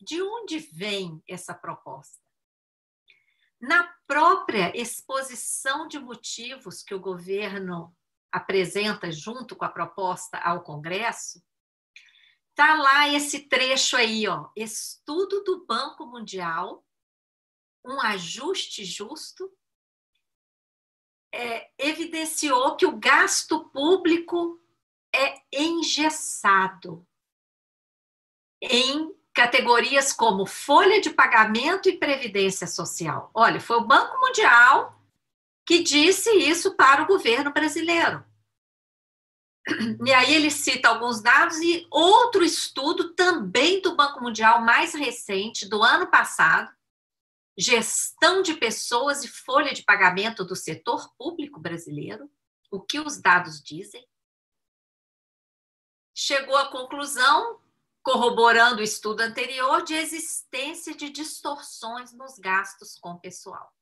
De onde vem essa proposta? Na própria exposição de motivos que o governo apresenta junto com a proposta ao Congresso, está lá esse trecho aí, ó, estudo do Banco Mundial, um ajuste justo, evidenciou que o gasto público é engessado em categorias como folha de pagamento e previdência social. Olha, foi o Banco Mundial que disse isso para o governo brasileiro. E aí ele cita alguns dados e outro estudo também do Banco Mundial, mais recente, do ano passado, gestão de pessoas e folha de pagamento do setor público brasileiro, o que os dados dizem, chegou à conclusão, corroborando o estudo anterior, de existência de distorções nos gastos com pessoal.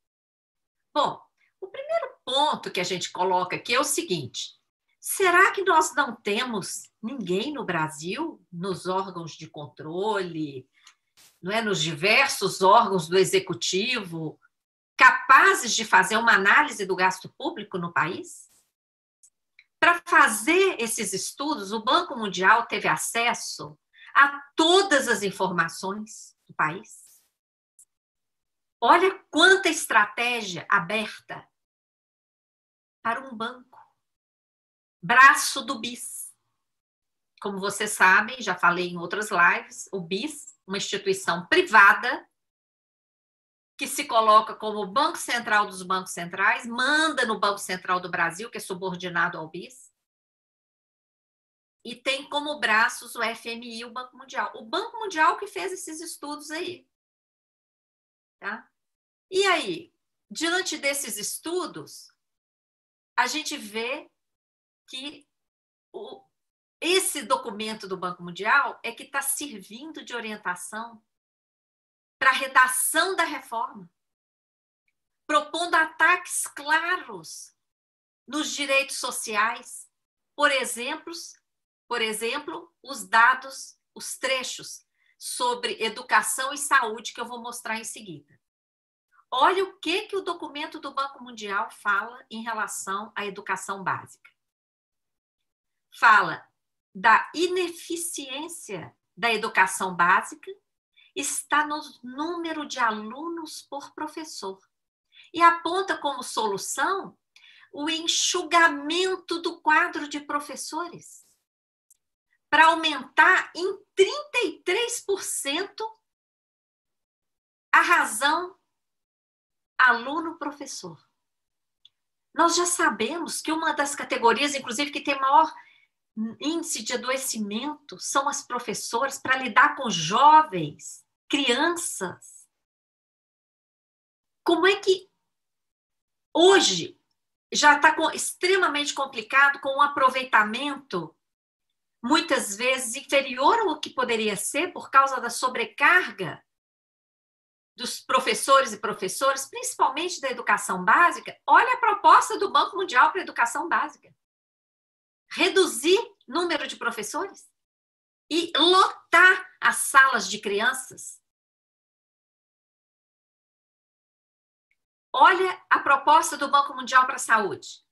Bom, o primeiro ponto que a gente coloca aqui é o seguinte: será que nós não temos ninguém no Brasil, nos órgãos de controle, não é, nos diversos órgãos do executivo, capazes de fazer uma análise do gasto público no país? Para fazer esses estudos, o Banco Mundial teve acesso a todas as informações do país. Olha quanta estratégia aberta para um banco. Braço do BIS. Como vocês sabem, já falei em outras lives, o BIS, uma instituição privada que se coloca como o Banco Central dos bancos centrais, manda no Banco Central do Brasil, que é subordinado ao BIS, e tem como braços o FMI e o Banco Mundial. O Banco Mundial que fez esses estudos aí. Tá? E aí, diante desses estudos, a gente vê que esse documento do Banco Mundial é que está servindo de orientação para a redação da reforma, propondo ataques claros nos direitos sociais, por exemplo, os dados, os trechos sobre educação e saúde que eu vou mostrar em seguida. Olha o que o documento do Banco Mundial fala em relação à educação básica. Fala da ineficiência da educação básica, está no número de alunos por professor. E aponta como solução o enxugamento do quadro de professores, para aumentar em 33% a razão aluno-professor. Nós já sabemos que uma das categorias, inclusive, que tem maior índice de adoecimento são as professoras para lidar com jovens, crianças. Como é que hoje já está extremamente complicado, com um aproveitamento muitas vezes inferior ao que poderia ser por causa da sobrecarga dos professores e professoras, principalmente da educação básica? Olha a proposta do Banco Mundial para a educação básica. Reduzir número de professores e lotar as salas de crianças. Olha a proposta do Banco Mundial para a saúde.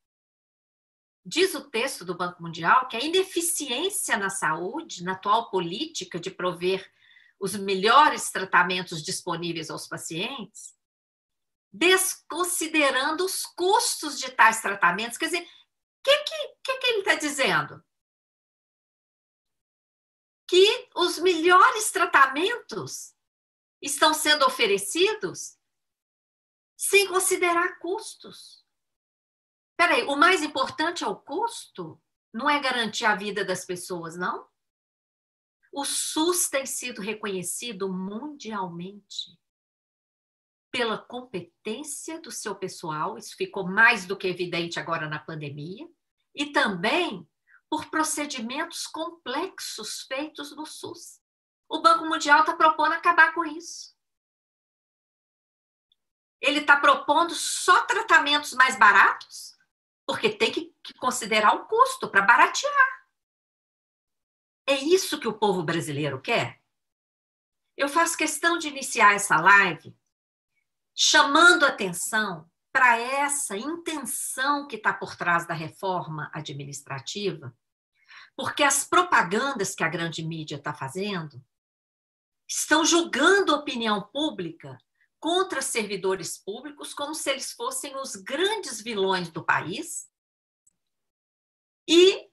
Diz o texto do Banco Mundial que a ineficiência na saúde, na atual política de prover os melhores tratamentos disponíveis aos pacientes, desconsiderando os custos de tais tratamentos. Quer dizer, o que ele está dizendo? Que os melhores tratamentos estão sendo oferecidos sem considerar custos. Espera aí, o mais importante é o custo? Não é garantir a vida das pessoas, não? O SUS tem sido reconhecido mundialmente pela competência do seu pessoal, isso ficou mais do que evidente agora na pandemia, e também por procedimentos complexos feitos no SUS. O Banco Mundial está propondo acabar com isso. Ele está propondo só tratamentos mais baratos, porque tem que considerar o custo para baratear. É isso que o povo brasileiro quer? eu faço questão de iniciar essa live chamando atenção para essa intenção que está por trás da reforma administrativa, porque as propagandas que a grande mídia está fazendo estão julgando a opinião pública contra servidores públicos como se eles fossem os grandes vilões do país e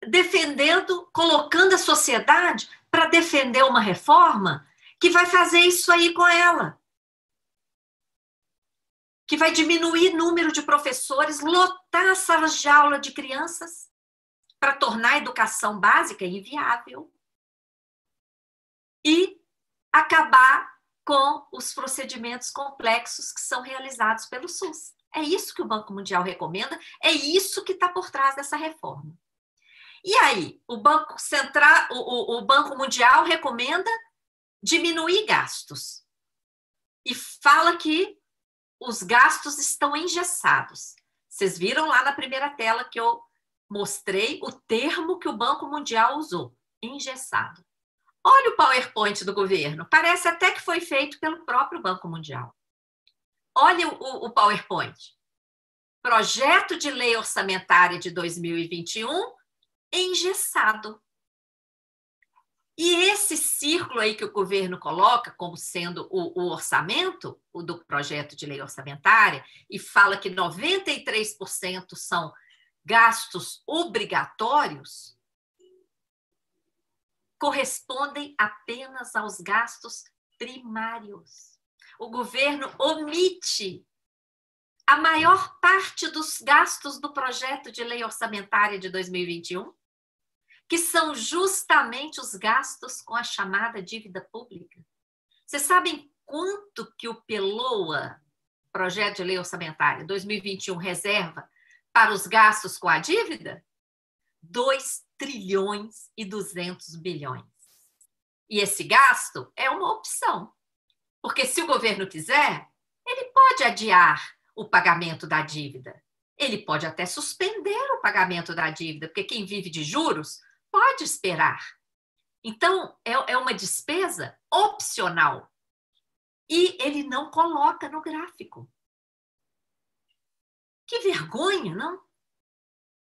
defendendo, colocando a sociedade para defender uma reforma que vai fazer isso aí com ela, que vai diminuir o número de professores, lotar as salas de aula de crianças para tornar a educação básica inviável e acabar com os procedimentos complexos que são realizados pelo SUS. É isso que o Banco Mundial recomenda, é isso que está por trás dessa reforma. E aí, o Banco Central, o Banco Mundial recomenda diminuir gastos e fala que os gastos estão engessados. Vocês viram lá na primeira tela que eu mostrei o termo que o Banco Mundial usou, engessado. Olha o PowerPoint do governo, parece até que foi feito pelo próprio Banco Mundial. Olha o PowerPoint. Projeto de Lei Orçamentária de 2021 engessado. E esse círculo aí que o governo coloca como sendo o orçamento, o do projeto de lei orçamentária, e fala que 93% são gastos obrigatórios, correspondem apenas aos gastos primários. O governo omite a maior parte dos gastos do projeto de lei orçamentária de 2021, que são justamente os gastos com a chamada dívida pública. Vocês sabem quanto que o PELOA, Projeto de Lei Orçamentária 2021, reserva para os gastos com a dívida? 2 trilhões e 200 bilhões. E esse gasto é uma opção, porque se o governo quiser, ele pode adiar o pagamento da dívida. Ele pode até suspender o pagamento da dívida, porque quem vive de juros pode esperar. Então, é uma despesa opcional. E ele não coloca no gráfico. Que vergonha, não?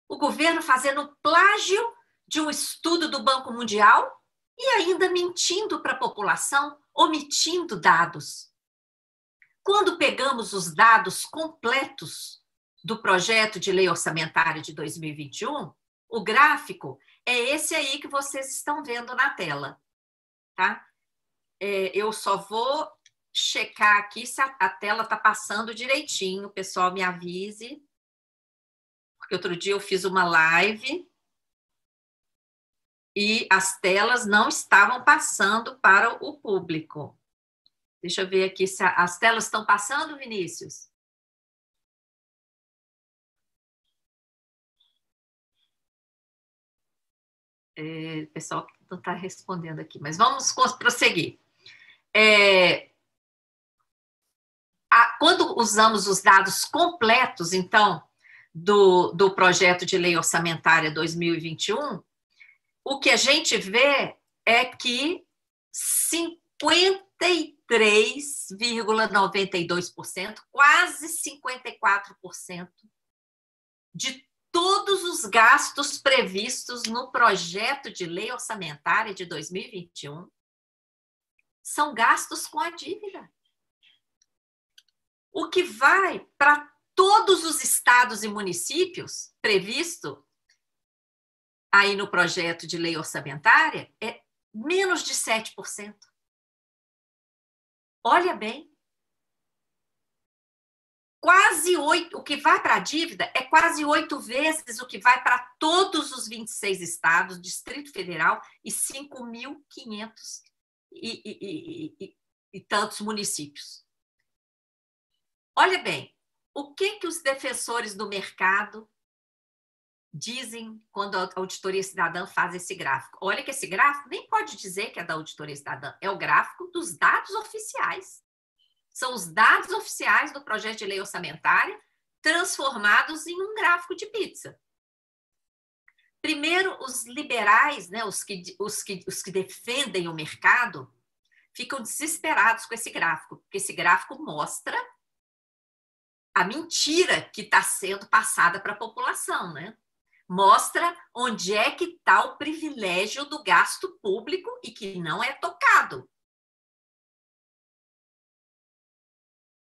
O governo fazendo plágio de um estudo do Banco Mundial e ainda mentindo para a população, omitindo dados. Quando pegamos os dados completos do projeto de lei orçamentária de 2021, o gráfico é esse aí que vocês estão vendo na tela, tá? Eu só vou checar aqui se a tela está passando direitinho, o pessoal me avise, porque outro dia eu fiz uma live e as telas não estavam passando para o público. Deixa eu ver aqui se as telas estão passando, Vinícius. O pessoal não está respondendo aqui, mas vamos prosseguir. Quando usamos os dados completos, então, do projeto de lei orçamentária 2021, o que a gente vê é que 53,92%, quase 54% de todos os gastos previstos no projeto de lei orçamentária de 2021 são gastos com a dívida. O que vai para todos os estados e municípios previsto aí no projeto de lei orçamentária é menos de 7%. Olha bem. Quase 8, o que vai para a dívida é quase 8 vezes o que vai para todos os 26 estados, Distrito Federal e 5.500 e tantos municípios. Olha bem, o que os defensores do mercado dizem quando a Auditoria Cidadã faz esse gráfico? Olha que esse gráfico nem pode dizer que é da Auditoria Cidadã, é o gráfico dos dados oficiais. São os dados oficiais do projeto de lei orçamentária transformados em um gráfico de pizza. Primeiro, os liberais, né, os que defendem o mercado, ficam desesperados com esse gráfico, porque esse gráfico mostra a mentira que está sendo passada para a população, né? Mostra onde é que está o privilégio do gasto público e que não é tocado.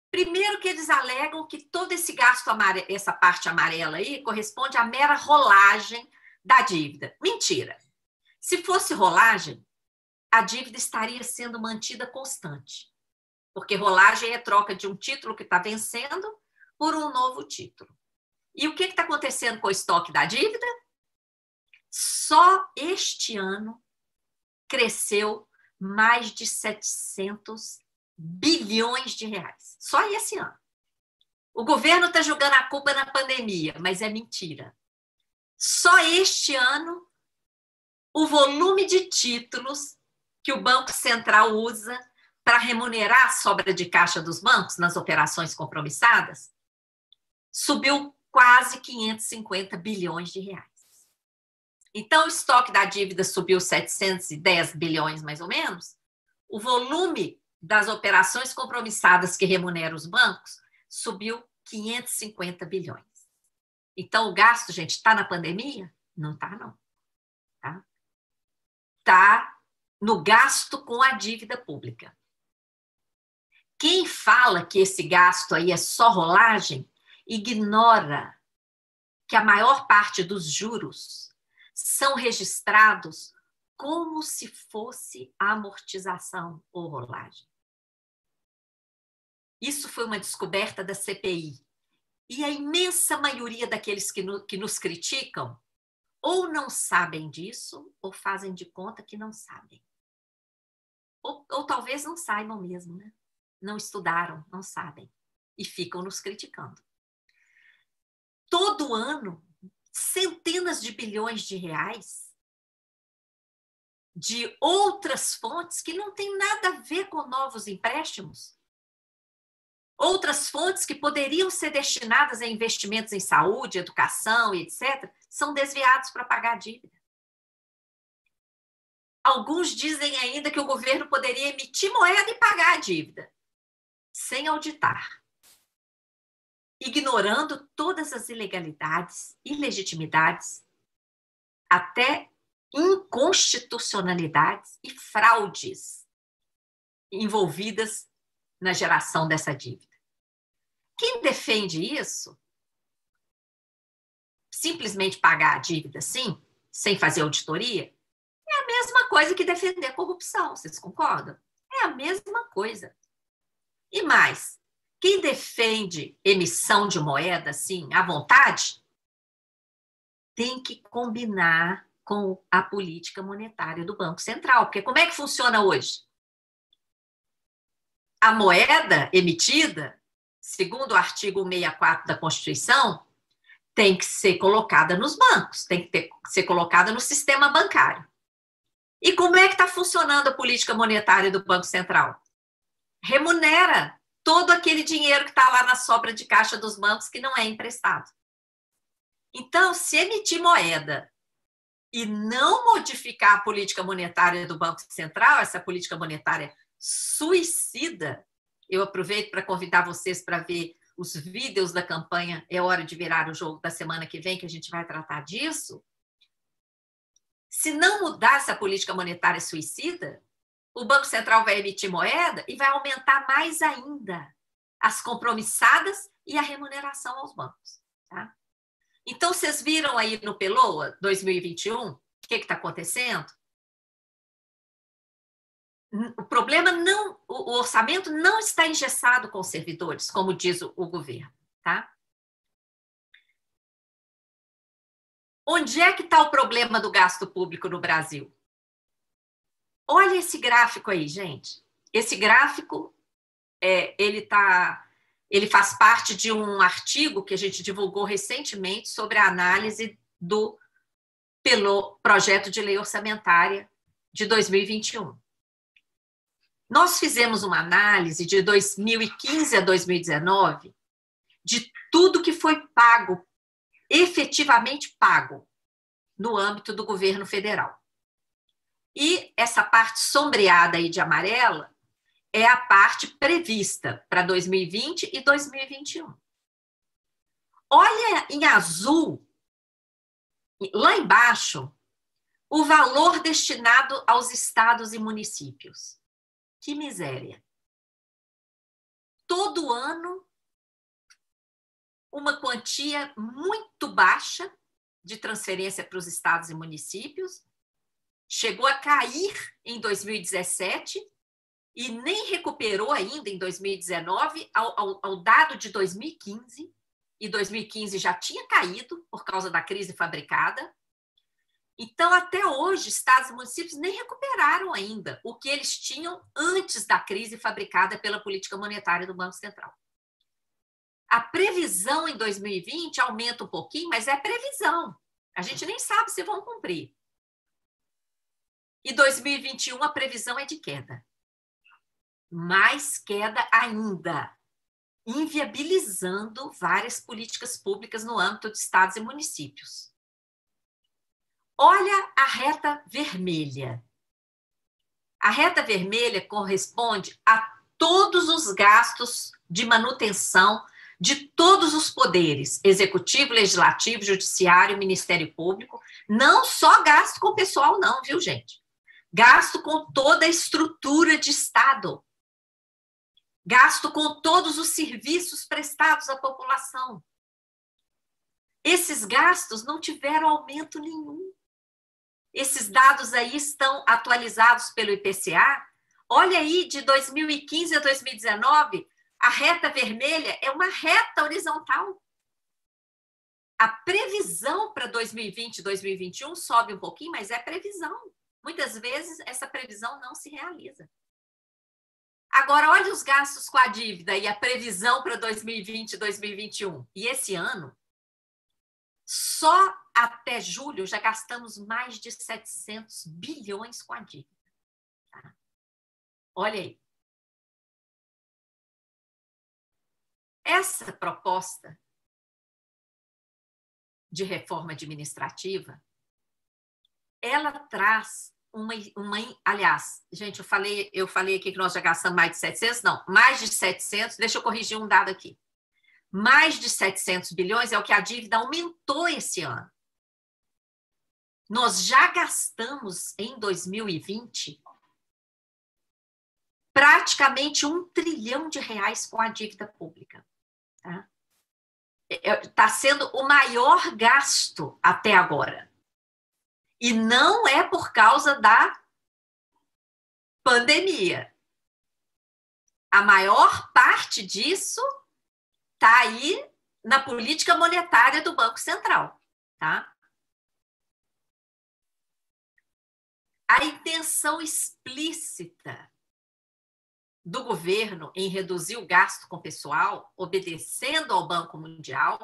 Primeiro que eles alegam que todo esse gasto, essa parte amarela aí, corresponde à mera rolagem da dívida. Mentira. Se fosse rolagem, a dívida estaria sendo mantida constante. Porque rolagem é troca de um título que está vencendo por um novo título. E o que está acontecendo com o estoque da dívida? Só este ano cresceu mais de 700 bilhões de reais. Só esse ano. O governo está jogando a culpa na pandemia, mas é mentira. Só este ano, o volume de títulos que o Banco Central usa para remunerar a sobra de caixa dos bancos nas operações compromissadas subiu quase 550 bilhões de reais. Então, o estoque da dívida subiu 710 bilhões, mais ou menos. O volume das operações compromissadas que remuneram os bancos subiu 550 bilhões. Então, o gasto, gente, está na pandemia? Não está, não. Está no gasto com a dívida pública. Quem fala que esse gasto aí é só rolagem, ignora que a maior parte dos juros são registrados como se fosse amortização ou rolagem. Isso foi uma descoberta da CPI. E a imensa maioria daqueles que nos criticam ou não sabem disso ou fazem de conta que não sabem. Ou talvez não saibam mesmo, né? Não estudaram, não sabem. E ficam nos criticando. Todo ano, centenas de bilhões de reais de outras fontes que não têm nada a ver com novos empréstimos. Outras fontes que poderiam ser destinadas a investimentos em saúde, educação e etc., são desviados para pagar a dívida. Alguns dizem ainda que o governo poderia emitir moeda e pagar a dívida, sem auditar, ignorando todas as ilegalidades, ilegitimidades, até inconstitucionalidades e fraudes envolvidas na geração dessa dívida. Quem defende isso, simplesmente pagar a dívida assim, sem fazer auditoria, é a mesma coisa que defender a corrupção, vocês concordam? É a mesma coisa. E mais, quem defende emissão de moeda assim, à vontade, tem que combinar com a política monetária do Banco Central. Porque como é que funciona hoje? A moeda emitida, segundo o artigo 164 da Constituição, tem que ser colocada nos bancos, tem que ser colocada no sistema bancário. E como é que está funcionando a política monetária do Banco Central? Remunera todo aquele dinheiro que está lá na sobra de caixa dos bancos que não é emprestado. Então, se emitir moeda e não modificar a política monetária do Banco Central, essa política monetária suicida, eu aproveito para convidar vocês para ver os vídeos da campanha É Hora de Virar o Jogo da semana que vem, que a gente vai tratar disso. Se não mudar essa política monetária suicida, o Banco Central vai emitir moeda e vai aumentar mais ainda as compromissadas e a remuneração aos bancos. Tá? Então, vocês viram aí no PELOA 2021 o que está acontecendo? O problema não, o orçamento não está engessado com os servidores, como diz o governo, tá? Onde é que está o problema do gasto público no Brasil? Olha esse gráfico aí, gente. Esse gráfico, ele faz parte de um artigo que a gente divulgou recentemente sobre a análise do projeto de lei orçamentária de 2021. Nós fizemos uma análise de 2015 a 2019 de tudo que foi pago, efetivamente pago, no âmbito do governo federal. E essa parte sombreada aí de amarela é a parte prevista para 2020 e 2021. Olha em azul, lá embaixo, o valor destinado aos estados e municípios. Que miséria. Todo ano, uma quantia muito baixa de transferência para os estados e municípios, chegou a cair em 2017 e nem recuperou ainda em 2019 ao dado de 2015, e 2015 já tinha caído por causa da crise fabricada. Então, até hoje, estados e municípios nem recuperaram ainda o que eles tinham antes da crise fabricada pela política monetária do Banco Central. A previsão em 2020 aumenta um pouquinho, mas é previsão. A gente nem sabe se vão cumprir. E 2021 a previsão é de queda. Mais queda ainda, inviabilizando várias políticas públicas no âmbito de estados e municípios. Olha a reta vermelha. A reta vermelha corresponde a todos os gastos de manutenção de todos os poderes, executivo, legislativo, judiciário, Ministério Público, não só gasto com o pessoal não, viu, gente? Gasto com toda a estrutura de Estado. Gasto com todos os serviços prestados à população. Esses gastos não tiveram aumento nenhum. Esses dados aí estão atualizados pelo IPCA. Olha aí, de 2015 a 2019, a reta vermelha é uma reta horizontal. A previsão para 2020 e 2021 sobe um pouquinho, mas é previsão. Muitas vezes essa previsão não se realiza. Agora, olha os gastos com a dívida e a previsão para 2020 e 2021. E esse ano, só até julho, já gastamos mais de 700 bilhões com a dívida. Tá? Olha aí. Essa proposta de reforma administrativa, ela traz aliás, gente, eu falei aqui que nós já gastamos mais de 700, não, mais de 700, deixa eu corrigir um dado aqui. Mais de 700 bilhões é o que a dívida aumentou esse ano. Nós já gastamos em 2020 praticamente R$1 trilhão com a dívida pública. Tá? Está sendo o maior gasto até agora. E não é por causa da pandemia. A maior parte disso está aí na política monetária do Banco Central. Tá? A intenção explícita do governo em reduzir o gasto com pessoal, obedecendo ao Banco Mundial,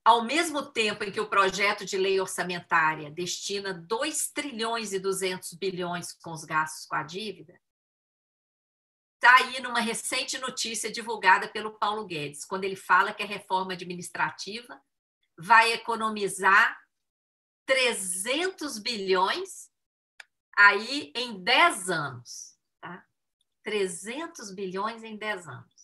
ao mesmo tempo em que o projeto de lei orçamentária destina 2 trilhões e 200 bilhões com os gastos com a dívida, está aí numa recente notícia divulgada pelo Paulo Guedes, quando ele fala que a reforma administrativa vai economizar 300 bilhões aí em 10 anos. Tá? 300 bilhões em 10 anos.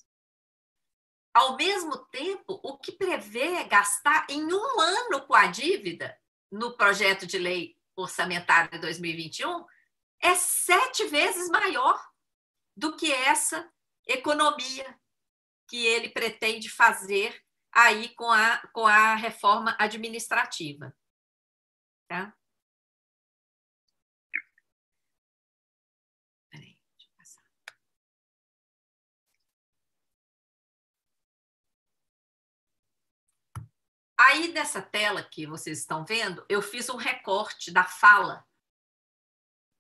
Ao mesmo tempo, o que prevê é gastar em um ano com a dívida, no projeto de lei orçamentária 2021, é 7 vezes maior do que essa economia que ele pretende fazer aí com a reforma administrativa. Tá? Peraí, deixa eu passar. Aí, nessa tela que vocês estão vendo, eu fiz um recorte da fala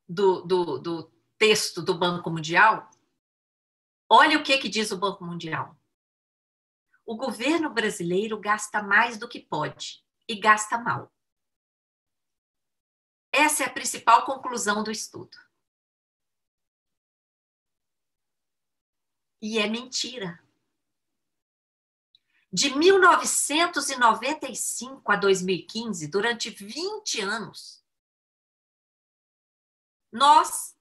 do texto do Banco Mundial. Olha o que diz o Banco Mundial. O governo brasileiro gasta mais do que pode e gasta mal. Essa é a principal conclusão do estudo. E é mentira. De 1995 a 2015, durante 20 anos, nós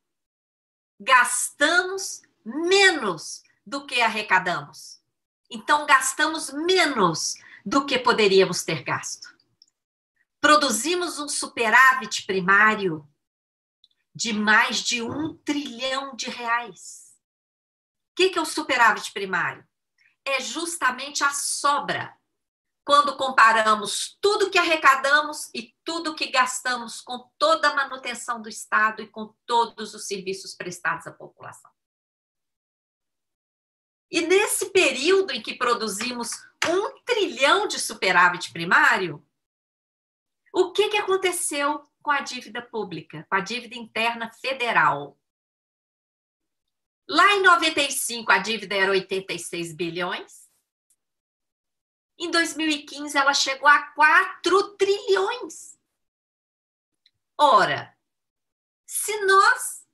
gastamos menos do que arrecadamos. Então, gastamos menos do que poderíamos ter gasto. Produzimos um superávit primário de mais de R$1 trilhão. O que é o superávit primário? É justamente a sobra, quando comparamos tudo que arrecadamos e tudo que gastamos com toda a manutenção do Estado e com todos os serviços prestados à população. E nesse período em que produzimos R$1 trilhão de superávit primário, o que aconteceu com a dívida pública, com a dívida interna federal? Lá em 95, a dívida era 86 bilhões. Em 2015, ela chegou a 4 trilhões. Ora, se nós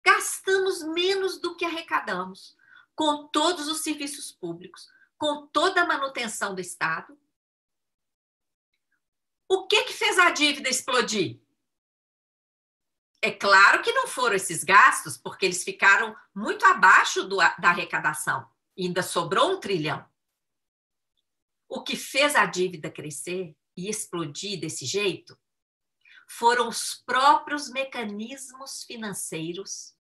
gastamos menos do que arrecadamos, com todos os serviços públicos, com toda a manutenção do Estado, o que fez a dívida explodir? É claro que não foram esses gastos, porque eles ficaram muito abaixo da arrecadação. E ainda sobrou R$1 trilhão. O que fez a dívida crescer e explodir desse jeito foram os próprios mecanismos financeiros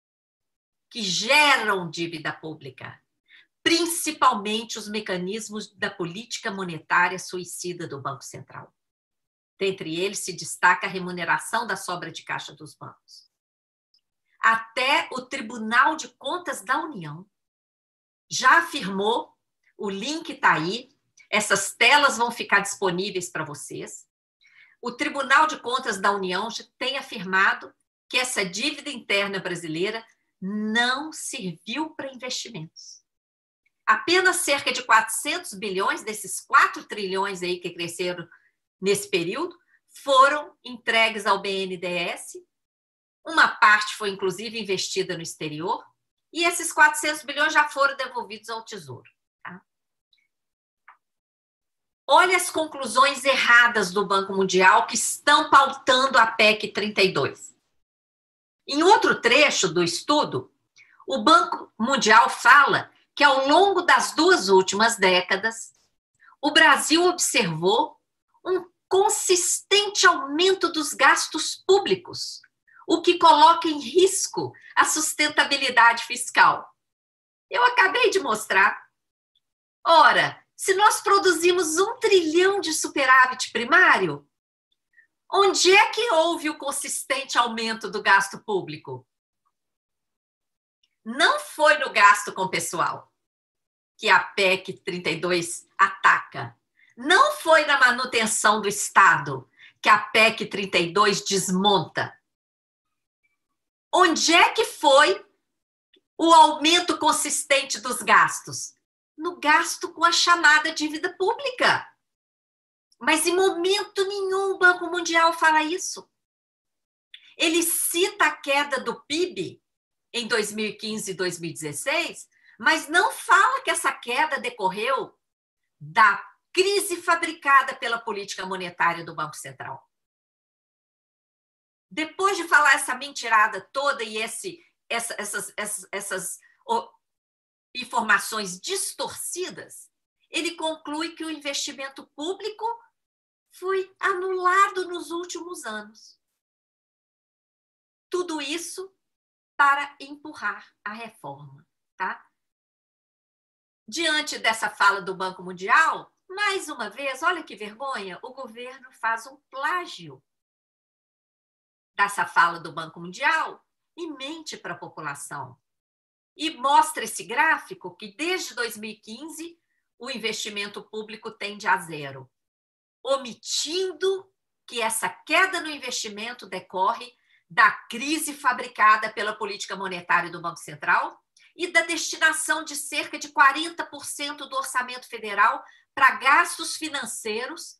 que geram dívida pública, principalmente os mecanismos da política monetária suicida do Banco Central. Dentre eles se destaca a remuneração da sobra de caixa dos bancos. Até o Tribunal de Contas da União já afirmou, o link está aí, essas telas vão ficar disponíveis para vocês. O Tribunal de Contas da União já tem afirmado que essa dívida interna brasileira não serviu para investimentos. Apenas cerca de 400 bilhões desses 4 trilhões aí que cresceram nesse período foram entregues ao BNDES. Uma parte foi, inclusive, investida no exterior. E esses 400 bilhões já foram devolvidos ao Tesouro. Tá? Olha as conclusões erradas do Banco Mundial que estão pautando a PEC 32. Em outro trecho do estudo, o Banco Mundial fala que, ao longo das 2 últimas décadas, o Brasil observou um consistente aumento dos gastos públicos, o que coloca em risco a sustentabilidade fiscal. Eu acabei de mostrar. Ora, se nós produzimos R$1 trilhão de superávit primário, onde é que houve o consistente aumento do gasto público? Não foi no gasto com pessoal, que a PEC 32 ataca. Não foi na manutenção do Estado, que a PEC 32 desmonta. Onde é que foi o aumento consistente dos gastos? No gasto com a chamada dívida pública. Mas em momento nenhum o Banco Mundial fala isso. Ele cita a queda do PIB em 2015 e 2016, mas não fala que essa queda decorreu da crise fabricada pela política monetária do Banco Central. Depois de falar essa mentirada toda e essas informações distorcidas, ele conclui que o investimento público foi anulado nos últimos anos. Tudo isso para empurrar a reforma, tá? Diante dessa fala do Banco Mundial, mais uma vez, olha que vergonha, o governo faz um plágio dessa fala do Banco Mundial e mente para a população. E mostra esse gráfico que desde 2015 o investimento público tende a zero, omitindo que essa queda no investimento decorre da crise fabricada pela política monetária do Banco Central e da destinação de cerca de 40% do orçamento federal para gastos financeiros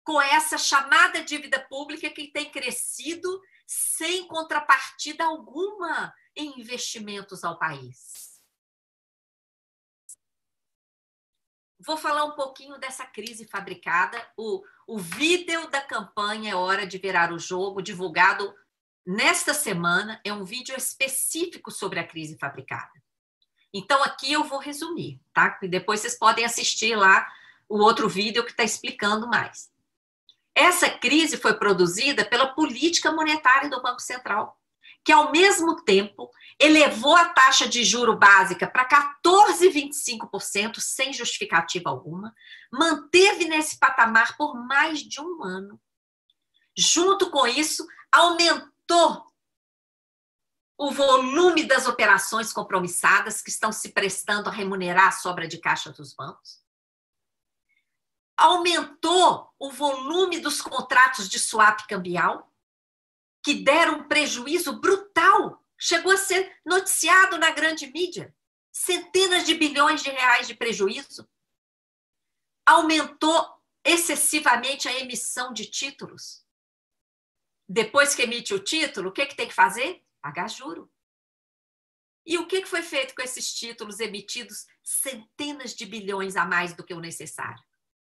com essa chamada dívida pública que tem crescido sem contrapartida alguma em investimentos ao país. Vou falar um pouquinho dessa crise fabricada. O vídeo da campanha É Hora de Virar o Jogo, divulgado nesta semana é um vídeo específico sobre a crise fabricada. Então, aqui eu vou resumir, tá? E depois vocês podem assistir lá o outro vídeo que está explicando mais. Essa crise foi produzida pela política monetária do Banco Central, que, ao mesmo tempo, elevou a taxa de juro básica para 14,25%, sem justificativa alguma, manteve nesse patamar por mais de um ano. Junto com isso, aumentou o volume das operações compromissadas que estão se prestando a remunerar a sobra de caixa dos bancos. Aumentou o volume dos contratos de swap cambial, que deram um prejuízo brutal. Chegou a ser noticiado na grande mídia. Centenas de bilhões de reais de prejuízo. Aumentou excessivamente a emissão de títulos. Depois que emite o título, o que tem que fazer? Pagar juro. E o que foi feito com esses títulos emitidos centenas de bilhões a mais do que o necessário?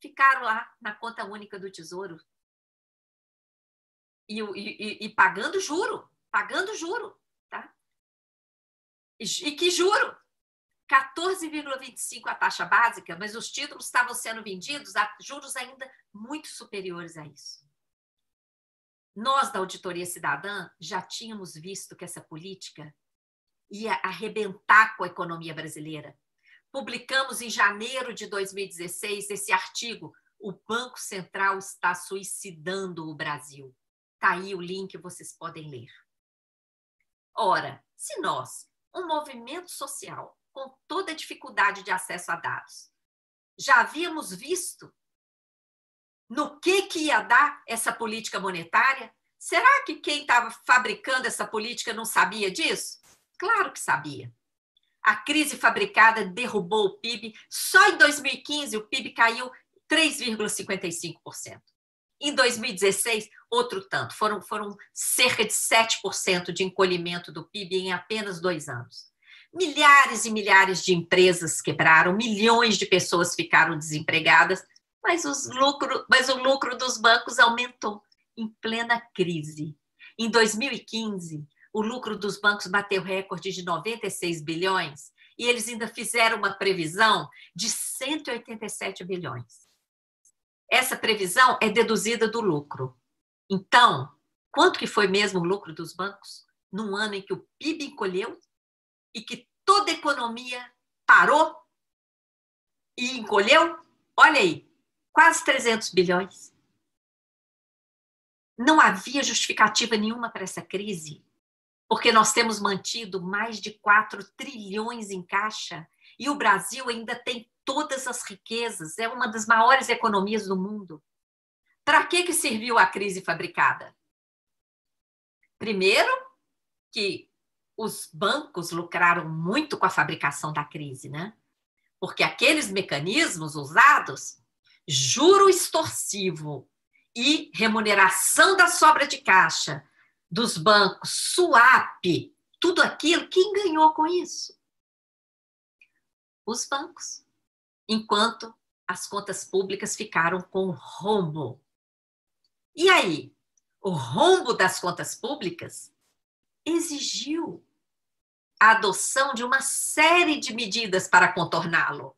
Ficaram lá na conta única do Tesouro. E pagando juro, tá? E que juro? 14,25 a taxa básica, mas os títulos estavam sendo vendidos a juros ainda muito superiores a isso. Nós, da Auditoria Cidadã, já tínhamos visto que essa política ia arrebentar com a economia brasileira. Publicamos em janeiro de 2016 esse artigo, O Banco Central está suicidando o Brasil. Está aí o link, vocês podem ler. Ora, se nós, um movimento social com toda a dificuldade de acesso a dados, já havíamos visto no que ia dar essa política monetária, será que quem estava fabricando essa política não sabia disso? Claro que sabia. A crise fabricada derrubou o PIB. Só em 2015 o PIB caiu 3,55%. Em 2016, outro tanto. Foram cerca de 7% de encolhimento do PIB em apenas 2 anos. Milhares e milhares de empresas quebraram, milhões de pessoas ficaram desempregadas, mas o lucro dos bancos aumentou em plena crise. Em 2015, o lucro dos bancos bateu recorde de 96 bilhões e eles ainda fizeram uma previsão de 187 bilhões. Essa previsão é deduzida do lucro. Então, quanto que foi mesmo o lucro dos bancos num ano em que o PIB encolheu e que toda a economia parou e encolheu? Olha aí, quase 300 bilhões. Não havia justificativa nenhuma para essa crise, porque nós temos mantido mais de 4 trilhões em caixa e o Brasil ainda tem todas as riquezas, é uma das maiores economias do mundo. Para que serviu a crise fabricada? Primeiro, que os bancos lucraram muito com a fabricação da crise, né? Porque aqueles mecanismos usados, juro extorsivo e remuneração da sobra de caixa dos bancos, swap, tudo aquilo, quem ganhou com isso? Os bancos. Enquanto as contas públicas ficaram com rombo. E aí, o rombo das contas públicas exigiu a adoção de uma série de medidas para contorná-lo.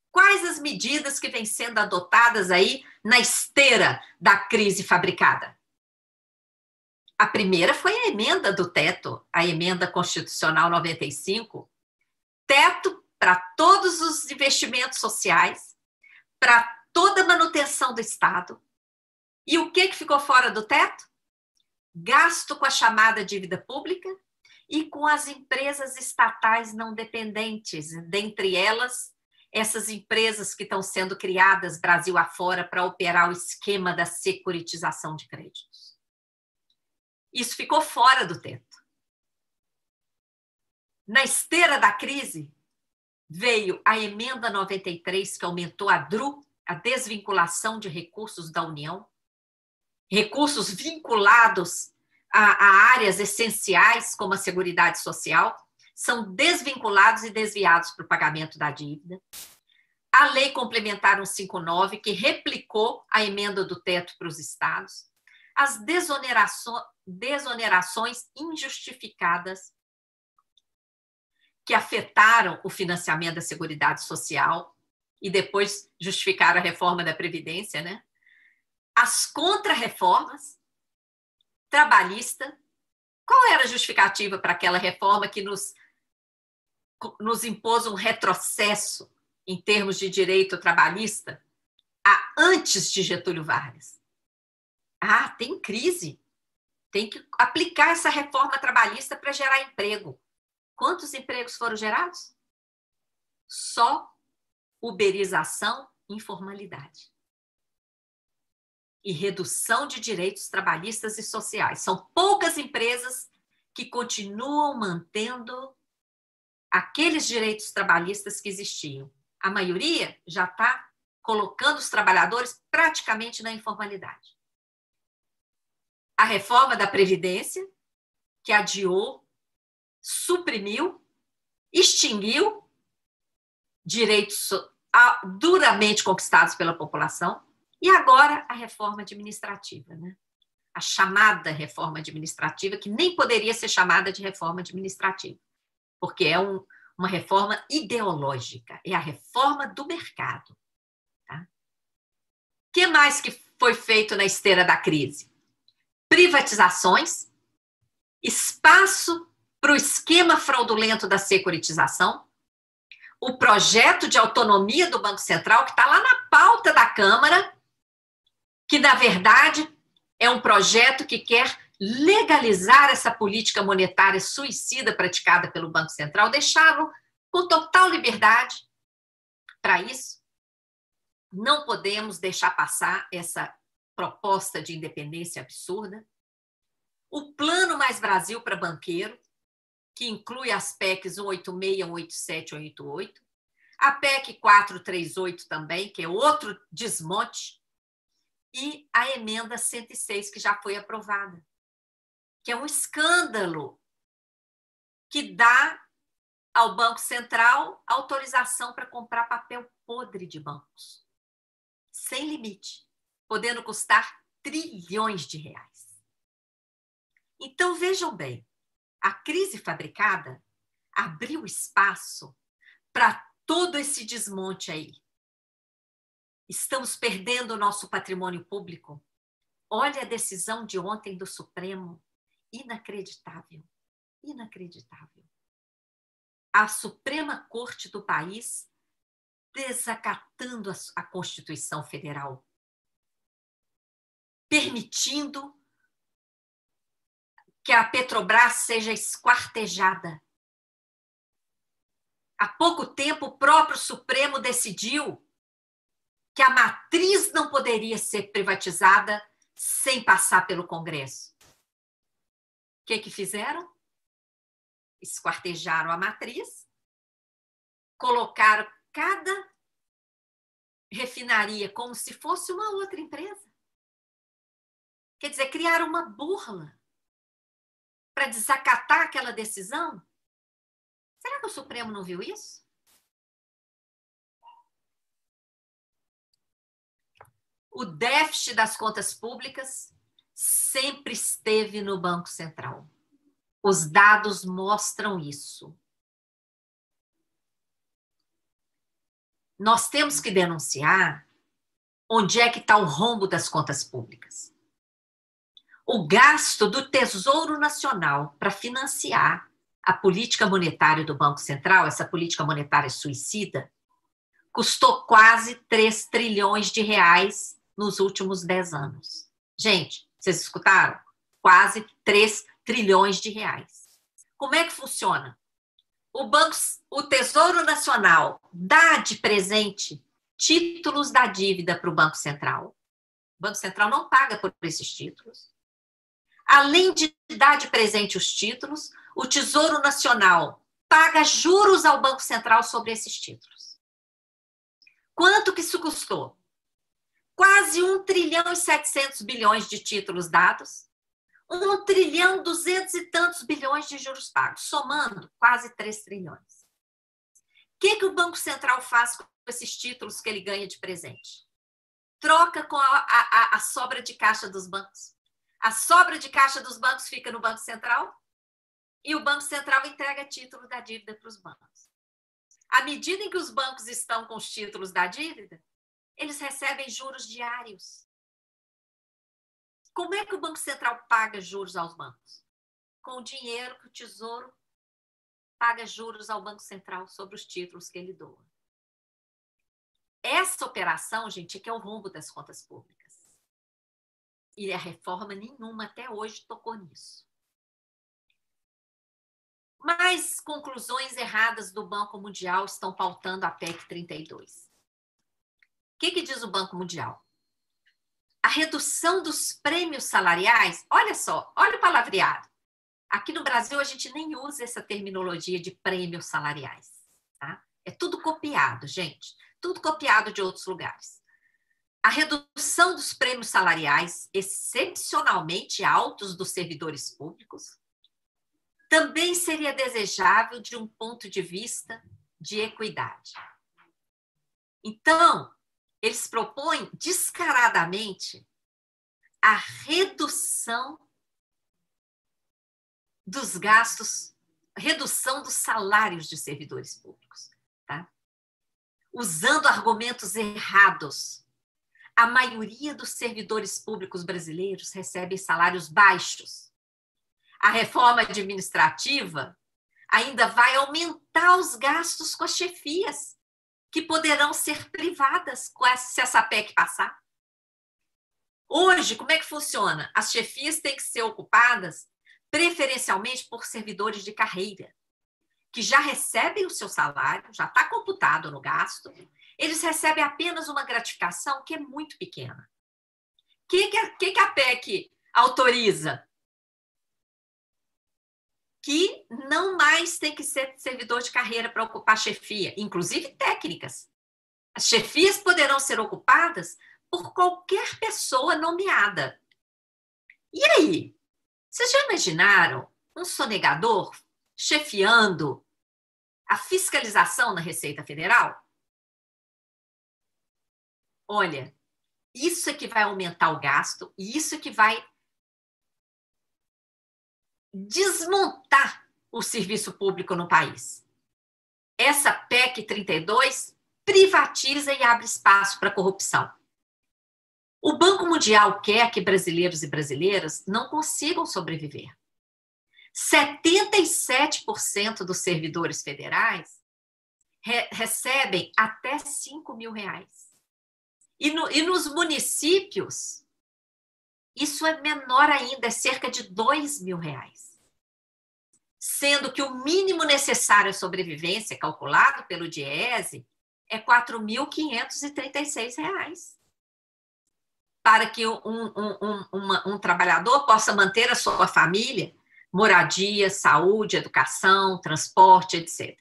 Quais as medidas que vêm sendo adotadas aí na esteira da crise fabricada? A primeira foi a emenda do teto, a emenda constitucional 95, teto para todos os investimentos sociais, para toda a manutenção do Estado. E o que ficou fora do teto? Gasto com a chamada dívida pública e com as empresas estatais não dependentes, dentre elas, essas empresas que estão sendo criadas Brasil afora para operar o esquema da securitização de créditos. Isso ficou fora do teto. Na esteira da crise, veio a emenda 93, que aumentou a DRU, a desvinculação de recursos da União, recursos vinculados a áreas essenciais, como a Seguridade Social, são desvinculados e desviados para o pagamento da dívida. A Lei Complementar 159, que replicou a emenda do teto para os estados. As desonerações, desonerações injustificadas que afetaram o financiamento da Seguridade Social e depois justificaram a reforma da Previdência, né? As contra-reformas trabalhista. Qual era a justificativa para aquela reforma que nos impôs um retrocesso em termos de direito trabalhista antes de Getúlio Vargas? Tem crise. Tem que aplicar essa reforma trabalhista para gerar emprego. Quantos empregos foram gerados? Só uberização e informalidade. E redução de direitos trabalhistas e sociais. São poucas empresas que continuam mantendo aqueles direitos trabalhistas que existiam. A maioria já está colocando os trabalhadores praticamente na informalidade. A reforma da Previdência, que adiou, suprimiu, extinguiu direitos duramente conquistados pela população, e agora a reforma administrativa, né? A chamada reforma administrativa, que nem poderia ser chamada de reforma administrativa, porque é uma reforma ideológica, é a reforma do mercado. Tá? O que mais que foi feito na esteira da crise? Privatizações, espaço para o esquema fraudulento da securitização, o projeto de autonomia do Banco Central, que está lá na pauta da Câmara, que, na verdade, é um projeto que quer legalizar essa política monetária suicida praticada pelo Banco Central, deixá-lo com total liberdade. Para isso, não podemos deixar passar essa proposta de independência absurda. O Plano Mais Brasil para banqueiro, que inclui as PECs 186, 187, 188, a PEC 438 também, que é outro desmonte, e a emenda 106, que já foi aprovada, que é um escândalo que dá ao Banco Central autorização para comprar papel podre de bancos, sem limite, podendo custar trilhões de reais. Então, vejam bem, a crise fabricada abriu espaço para todo esse desmonte aí. Estamos perdendo o nosso patrimônio público. Olha a decisão de ontem do Supremo. Inacreditável. Inacreditável. A Suprema Corte do país desacatando a Constituição Federal, permitindo que a Petrobras seja esquartejada. Há pouco tempo, o próprio Supremo decidiu que a matriz não poderia ser privatizada sem passar pelo Congresso. O que fizeram? Esquartejaram a matriz, colocaram cada refinaria como se fosse uma outra empresa. Quer dizer, criaram uma burla para desacatar aquela decisão. Será que o Supremo não viu isso? O déficit das contas públicas sempre esteve no Banco Central. Os dados mostram isso. Nós temos que denunciar onde é que está o rombo das contas públicas. O gasto do Tesouro Nacional para financiar a política monetária do Banco Central, essa política monetária suicida, custou quase 3 trilhões de reais nos últimos 10 anos. Gente, vocês escutaram? Quase 3 trilhões de reais. Como é que funciona? O Tesouro Nacional dá de presente títulos da dívida para o Banco Central. O Banco Central não paga por esses títulos. Além de dar de presente os títulos, o Tesouro Nacional paga juros ao Banco Central sobre esses títulos. Quanto que isso custou? Quase 1 trilhão e 700 bilhões de títulos dados, 1 trilhão 200 e tantos bilhões de juros pagos, somando quase 3 trilhões. O que o Banco Central faz com esses títulos que ele ganha de presente? Troca com a sobra de caixa dos bancos. A sobra de caixa dos bancos fica no Banco Central e o Banco Central entrega título da dívida para os bancos. À medida em que os bancos estão com os títulos da dívida, eles recebem juros diários. Como é que o Banco Central paga juros aos bancos? Com o dinheiro que o Tesouro paga juros ao Banco Central sobre os títulos que ele doa. Essa operação, gente, é que é o rombo das contas públicas. E a reforma nenhuma até hoje tocou nisso. Mas conclusões erradas do Banco Mundial estão pautando a PEC 32. O que diz o Banco Mundial? A redução dos prêmios salariais, olha só, olha o palavreado. Aqui no Brasil, a gente nem usa essa terminologia de prêmios salariais. Tá? É tudo copiado, gente. Tudo copiado de outros lugares. A redução dos prêmios salariais, excepcionalmente altos dos servidores públicos, também seria desejável de um ponto de vista de equidade. Então, eles propõem descaradamente a redução dos gastos, redução dos salários de servidores públicos, tá? Usando argumentos errados. A maioria dos servidores públicos brasileiros recebe salários baixos. A reforma administrativa ainda vai aumentar os gastos com as chefias, que poderão ser privadas se essa PEC passar. Hoje, como é que funciona? As chefias têm que ser ocupadas preferencialmente por servidores de carreira, que já recebem o seu salário, já está computado no gasto, eles recebem apenas uma gratificação que é muito pequena. O que a PEC autoriza? Que não mais tem que ser servidor de carreira para ocupar chefia, inclusive técnicas. As chefias poderão ser ocupadas por qualquer pessoa nomeada. E aí? Vocês já imaginaram um sonegador chefiando a fiscalização na Receita Federal? Olha, isso é que vai aumentar o gasto e isso é que vai desmontar o serviço público no país. Essa PEC 32 privatiza e abre espaço para a corrupção. O Banco Mundial quer que brasileiros e brasileiras não consigam sobreviver. 77% dos servidores federais recebem até R$5.000. E nos municípios, isso é menor ainda, é cerca de R$2.000. Sendo que o mínimo necessário à sobrevivência, calculado pelo DIEESE, é R$4.536. Para que um trabalhador possa manter a sua família, moradia, saúde, educação, transporte, etc.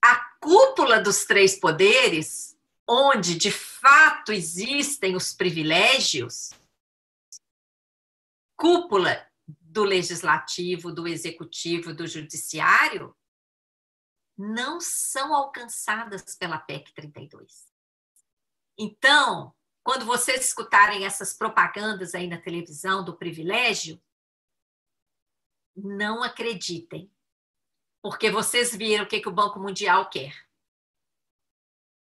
A cúpula dos três poderes, onde de fato existem os privilégios, cúpula do legislativo, do executivo, do judiciário, não são alcançadas pela PEC 32. Então, quando vocês escutarem essas propagandas aí na televisão do privilégio, não acreditem, porque vocês viram o que o Banco Mundial quer.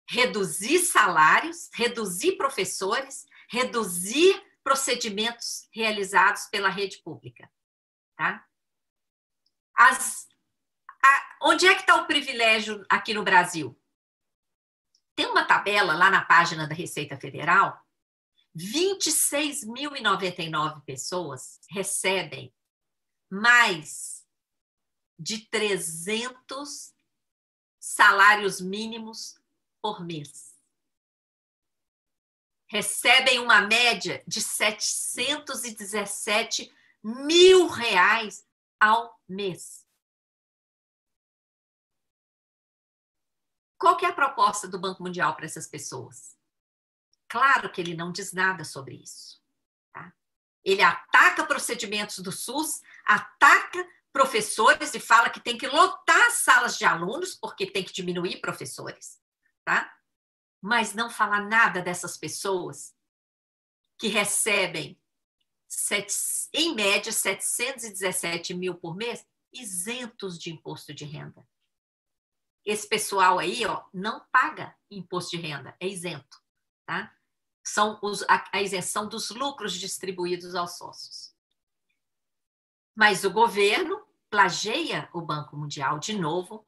Reduzir salários, reduzir professores, reduzir procedimentos realizados pela rede pública. Tá? Onde é que está o privilégio aqui no Brasil? Tem uma tabela lá na página da Receita Federal, 26.099 pessoas recebem mais de 300 salários mínimos por mês. Recebem uma média de R$717.000 ao mês. Qual que é a proposta do Banco Mundial para essas pessoas? Claro que ele não diz nada sobre isso. Tá? Ele ataca procedimentos do SUS, ataca professores e fala que tem que lotar salas de alunos, porque tem que diminuir professores. Tá? Mas não fala nada dessas pessoas que recebem em média, 717 mil por mês, isentos de imposto de renda. Esse pessoal aí, ó, não paga imposto de renda, é isento, tá? São a isenção dos lucros distribuídos aos sócios. Mas o governo plageia o Banco Mundial de novo.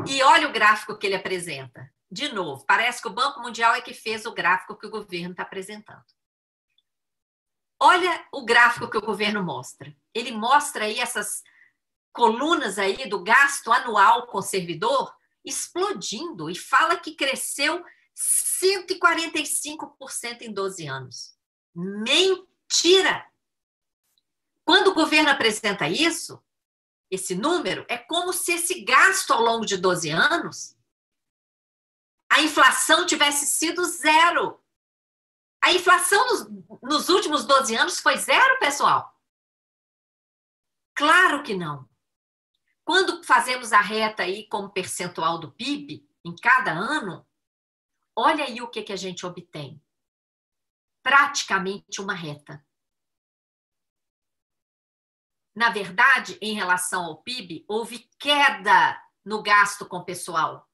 E olha o gráfico que ele apresenta. De novo, parece que o Banco Mundial é que fez o gráfico que o governo está apresentando. Olha o gráfico que o governo mostra. Ele mostra aí essas colunas aí do gasto anual com o servidor explodindo e fala que cresceu 145% em 12 anos. Mentira! Quando o governo apresenta isso, esse número, é como se esse gasto ao longo de 12 anos, a inflação tivesse sido zero. A inflação nos últimos 12 anos foi zero, pessoal? Claro que não. Quando fazemos a reta aí como percentual do PIB, em cada ano, olha aí o que a gente obtém. Praticamente uma reta. Na verdade, em relação ao PIB, houve queda no gasto com pessoal.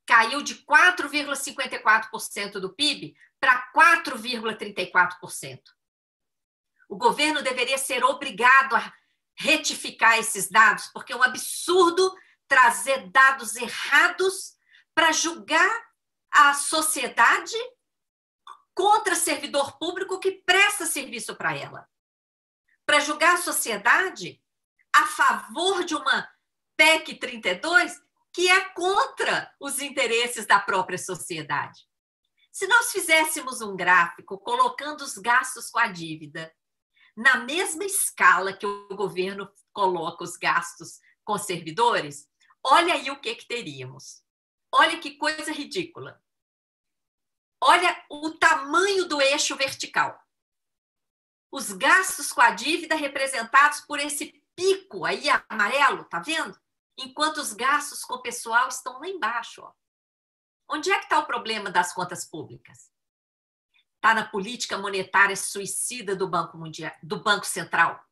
Caiu de 4,54% do PIB para 4,34%. O governo deveria ser obrigado a retificar esses dados, porque é um absurdo trazer dados errados para julgar a sociedade contra servidor público que presta serviço para ela. Para julgar a sociedade a favor de uma PEC 32 que é contra os interesses da própria sociedade. Se nós fizéssemos um gráfico colocando os gastos com a dívida na mesma escala que o governo coloca os gastos com servidores, olha aí o que teríamos. Olha que coisa ridícula. Olha o tamanho do eixo vertical. Os gastos com a dívida representados por esse pico aí amarelo, tá vendo? Enquanto os gastos com o pessoal estão lá embaixo. Ó. Onde é que está o problema das contas públicas? Está na política monetária suicida do Banco Mundial, do Banco Central,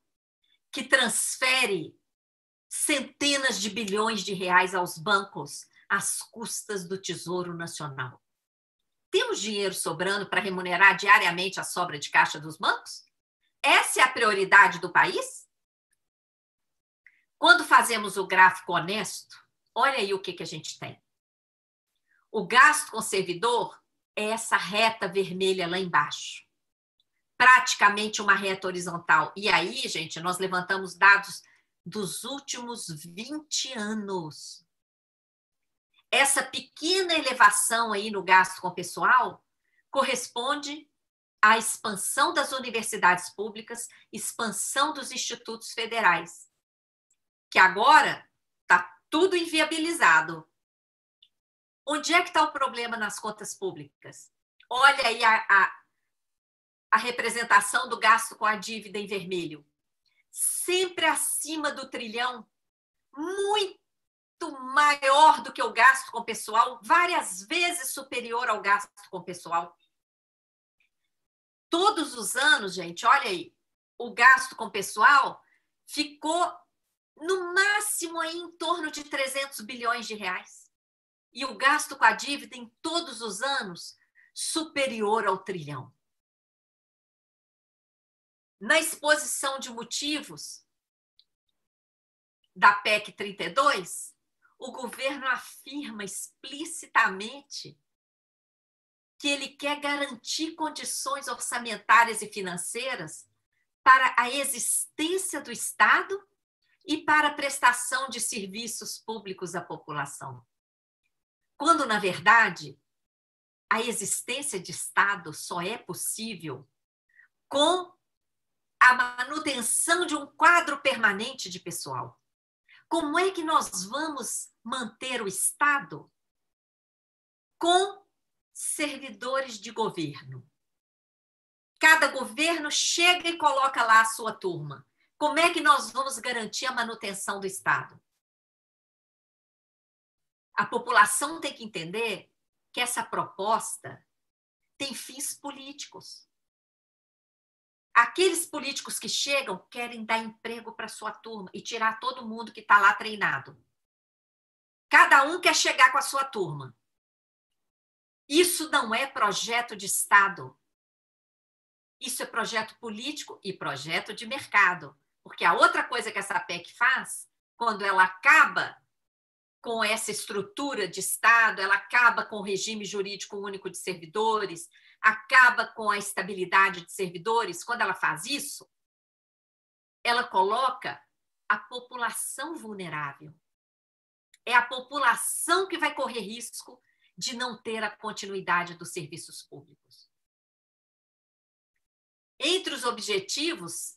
que transfere centenas de bilhões de reais aos bancos às custas do Tesouro Nacional. Temos dinheiro sobrando para remunerar diariamente a sobra de caixa dos bancos? Essa é a prioridade do país? Quando fazemos o gráfico honesto, olha aí o que a gente tem. O gasto com servidor é essa reta vermelha lá embaixo. Praticamente uma reta horizontal. E aí, gente, nós levantamos dados dos últimos 20 anos. Essa pequena elevação aí no gasto com pessoal corresponde à expansão das universidades públicas, expansão dos institutos federais, que agora está tudo inviabilizado. Onde é que está o problema nas contas públicas? Olha aí a representação do gasto com a dívida em vermelho. Sempre acima do trilhão, muito maior do que o gasto com pessoal, várias vezes superior ao gasto com pessoal. Todos os anos, gente, olha aí, o gasto com pessoal ficou no máximo aí em torno de 300 bilhões de reais. E o gasto com a dívida em todos os anos superior ao trilhão. Na exposição de motivos da PEC 32, o governo afirma explicitamente que ele quer garantir condições orçamentárias e financeiras para a existência do Estado e para a prestação de serviços públicos à população. Quando, na verdade, a existência de Estado só é possível com a manutenção de um quadro permanente de pessoal. Como é que nós vamos manter o Estado com servidores de governo? Cada governo chega e coloca lá a sua turma. Como é que nós vamos garantir a manutenção do Estado? A população tem que entender que essa proposta tem fins políticos. Aqueles políticos que chegam querem dar emprego para sua turma e tirar todo mundo que está lá treinado. Cada um quer chegar com a sua turma. Isso não é projeto de Estado. Isso é projeto político e projeto de mercado. Porque a outra coisa que essa PEC faz, quando ela acaba com essa estrutura de Estado, ela acaba com o regime jurídico único de servidores, acaba com a estabilidade de servidores, quando ela faz isso, ela coloca a população vulnerável. É a população que vai correr risco de não ter a continuidade dos serviços públicos. Entre os objetivos,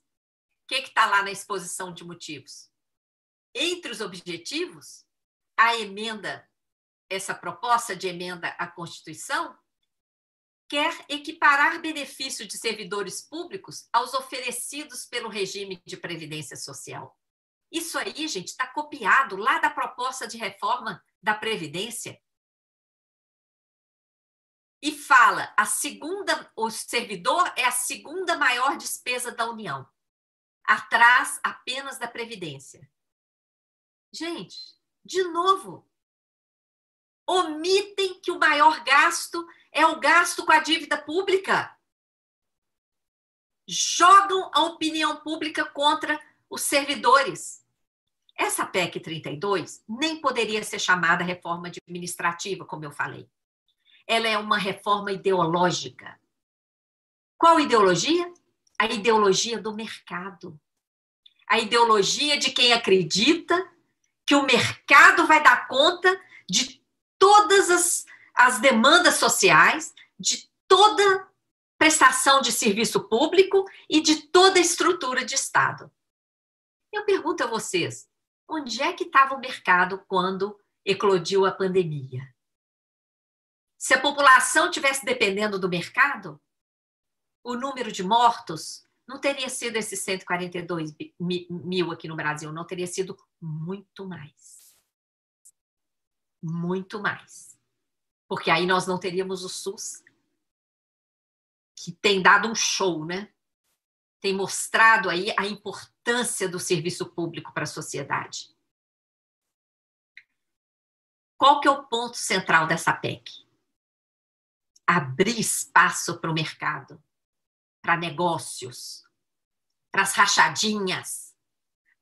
o que está lá na exposição de motivos? Entre os objetivos, a emenda, essa proposta de emenda à Constituição, quer equiparar benefício de servidores públicos aos oferecidos pelo regime de previdência social. Isso aí, gente, está copiado lá da proposta de reforma da Previdência. E fala, o servidor é a segunda maior despesa da União, atrás apenas da Previdência. Gente, de novo, omitem que o maior gasto é o gasto com a dívida pública. Jogam a opinião pública contra os servidores. Essa PEC 32 nem poderia ser chamada reforma administrativa, como eu falei. Ela é uma reforma ideológica. Qual ideologia? A ideologia do mercado. A ideologia de quem acredita que o mercado vai dar conta de todas as demandas sociais, de toda prestação de serviço público e de toda estrutura de Estado. Eu pergunto a vocês, onde é que estava o mercado quando eclodiu a pandemia? Se a população tivesse dependendo do mercado, o número de mortos não teria sido esses 142 mil aqui no Brasil, não teria sido muito mais. Muito mais. Porque aí nós não teríamos o SUS, que tem dado um show, né? Tem mostrado aí a importância do serviço público para a sociedade. Qual que é o ponto central dessa PEC? Abrir espaço para o mercado, para negócios, para as rachadinhas,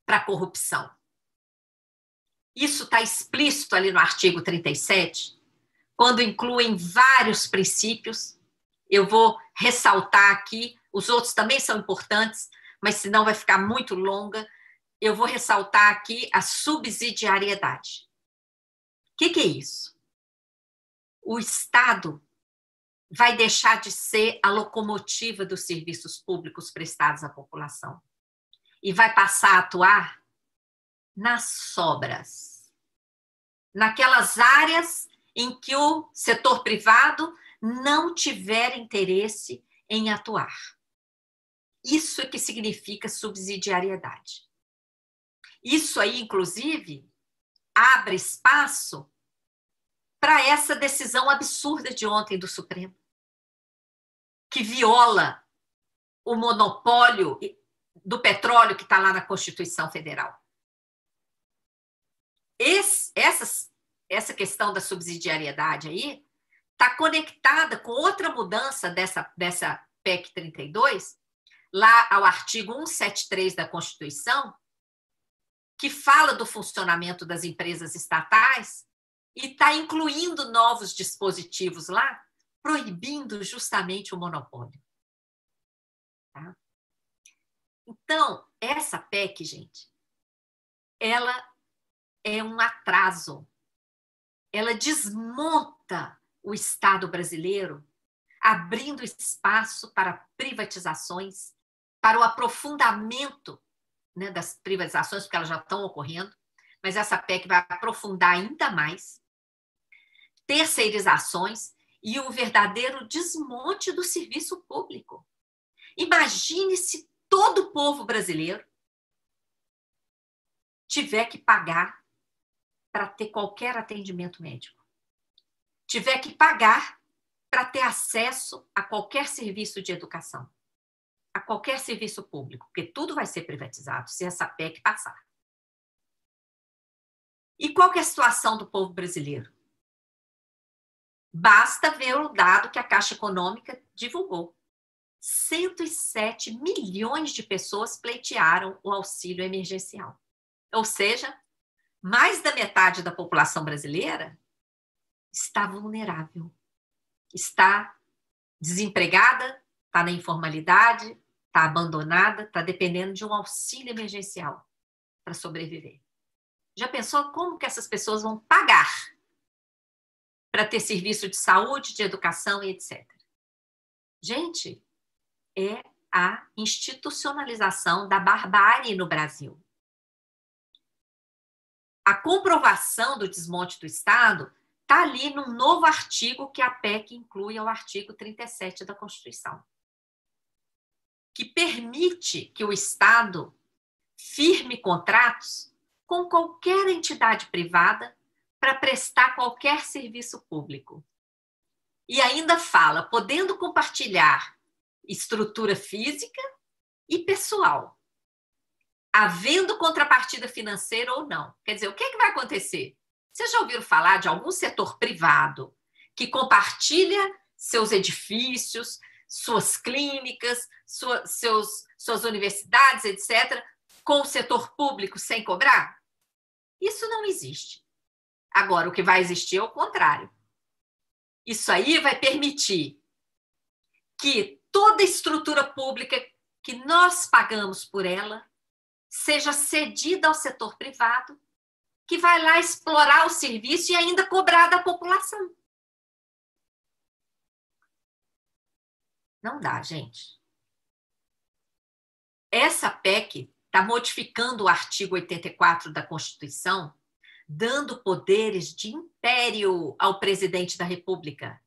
para a corrupção. Isso está explícito ali no artigo 37, quando incluem vários princípios. Eu vou ressaltar aqui, os outros também são importantes, mas senão vai ficar muito longa. Eu vou ressaltar aqui a subsidiariedade. O que é isso? O Estado vai deixar de ser a locomotiva dos serviços públicos prestados à população e vai passar a atuar nas sobras, naquelas áreas em que o setor privado não tiver interesse em atuar. Isso é que significa subsidiariedade. Isso aí, inclusive, abre espaço para essa decisão absurda de ontem do Supremo, que viola o monopólio do petróleo que está lá na Constituição Federal. Essa questão da subsidiariedade aí está conectada com outra mudança dessa PEC 32, lá ao artigo 173 da Constituição, que fala do funcionamento das empresas estatais e está incluindo novos dispositivos lá, proibindo justamente o monopólio. Tá? Então, essa PEC, gente, ela é um atraso. Ela desmonta o Estado brasileiro, abrindo espaço para privatizações, para o aprofundamento, né, das privatizações, porque elas já estão ocorrendo, mas essa PEC vai aprofundar ainda mais, terceirizações e o verdadeiro desmonte do serviço público. Imagine se todo o povo brasileiro tiver que pagar para ter qualquer atendimento médico, tiver que pagar para ter acesso a qualquer serviço de educação. a qualquer serviço público, porque tudo vai ser privatizado se essa PEC passar. E qual que é a situação do povo brasileiro? Basta ver o dado que a Caixa Econômica divulgou. 107 milhões de pessoas pleitearam o auxílio emergencial. Ou seja, mais da metade da população brasileira está vulnerável, está desempregada, está na informalidade, está abandonada, está dependendo de um auxílio emergencial para sobreviver. Já pensou como que essas pessoas vão pagar para ter serviço de saúde, de educação e etc? Gente, é a institucionalização da barbárie no Brasil. A comprovação do desmonte do Estado está ali num novo artigo que a PEC inclui ao artigo 37 da Constituição, que permite que o Estado firme contratos com qualquer entidade privada para prestar qualquer serviço público. E ainda fala, podendo compartilhar estrutura física e pessoal, havendo contrapartida financeira ou não. Quer dizer, o que vai acontecer? Vocês já ouviram falar de algum setor privado que compartilha seus edifícios, suas clínicas, suas universidades, etc., com o setor público sem cobrar? Isso não existe. Agora, o que vai existir é o contrário. Isso aí vai permitir que toda estrutura pública que nós pagamos por ela seja cedida ao setor privado, que vai lá explorar o serviço e ainda cobrar da população. Não dá, gente. Essa PEC está modificando o artigo 84 da Constituição, dando poderes de império ao presidente da República,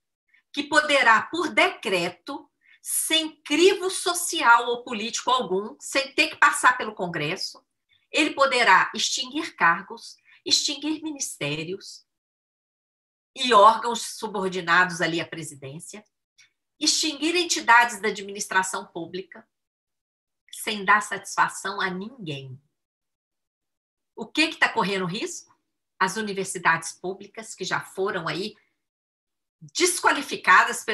que poderá, por decreto, sem crivo social ou político algum, sem ter que passar pelo Congresso, ele poderá extinguir cargos, extinguir ministérios e órgãos subordinados ali à presidência, extinguir entidades da administração pública, sem dar satisfação a ninguém. O que está correndo risco? As universidades públicas, que já foram aí desqualificadas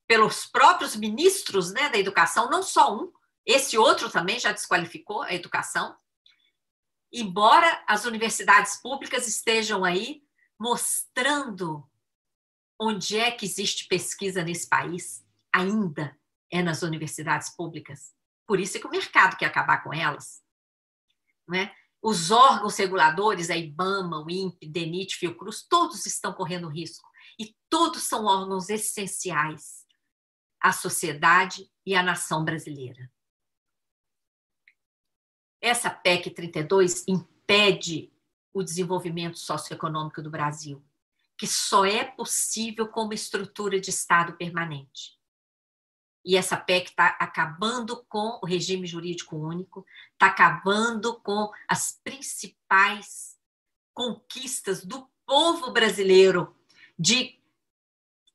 pelos próprios ministros, né, da educação, não só um, esse outro também já desqualificou a educação, embora as universidades públicas estejam aí mostrando onde é que existe pesquisa nesse país, ainda é nas universidades públicas. Por isso é que o mercado quer acabar com elas. Né? Os órgãos reguladores, a IBAMA, o INPE, DENIT, Fiocruz, todos estão correndo risco. E todos são órgãos essenciais à sociedade e à nação brasileira. Essa PEC 32 impede o desenvolvimento socioeconômico do Brasil, que só é possível com uma estrutura de Estado permanente. E essa PEC está acabando com o regime jurídico único, está acabando com as principais conquistas do povo brasileiro de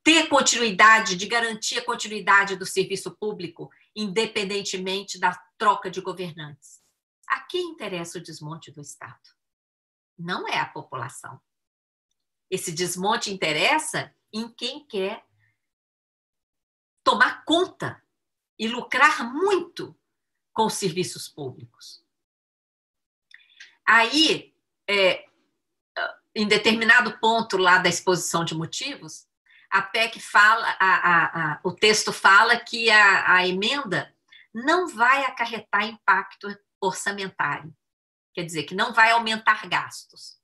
ter continuidade, de garantir a continuidade do serviço público, independentemente da troca de governantes. A quem interessa o desmonte do Estado? Não é a população. Esse desmonte interessa em quem quer tomar conta e lucrar muito com os serviços públicos. Aí, em determinado ponto lá da exposição de motivos, a PEC fala, o texto fala que a emenda não vai acarretar impacto orçamentário, quer dizer, que não vai aumentar gastos.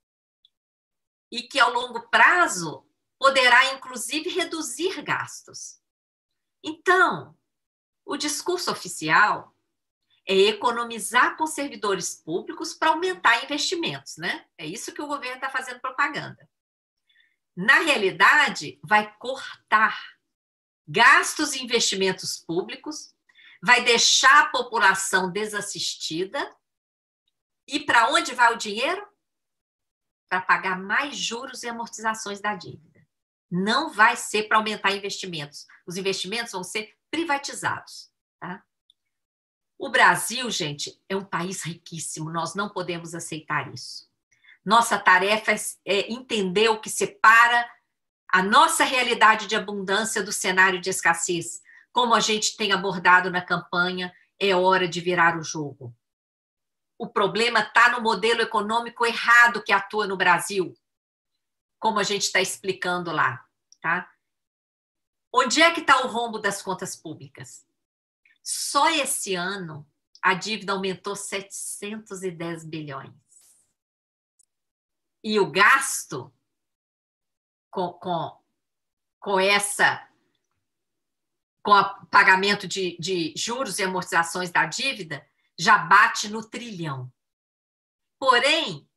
E que, ao longo prazo, poderá, inclusive, reduzir gastos. Então, o discurso oficial é economizar com servidores públicos para aumentar investimentos, né? É isso que o governo está fazendo propaganda. Na realidade, vai cortar gastos e investimentos públicos, vai deixar a população desassistida. E para onde vai o dinheiro? Para pagar mais juros e amortizações da dívida. Não vai ser para aumentar investimentos. Os investimentos vão ser privatizados. tá? O Brasil, gente, é um país riquíssimo, nós não podemos aceitar isso. Nossa tarefa é entender o que separa a nossa realidade de abundância do cenário de escassez. Como a gente tem abordado na campanha, é hora de virar o jogo. O problema está no modelo econômico errado que atua no Brasil, como a gente está explicando lá, tá? Onde é que está o rombo das contas públicas? Só esse ano, a dívida aumentou 710 bilhões. E o gasto com o pagamento de juros e amortizações da dívida, já bate no trilhão. Porém,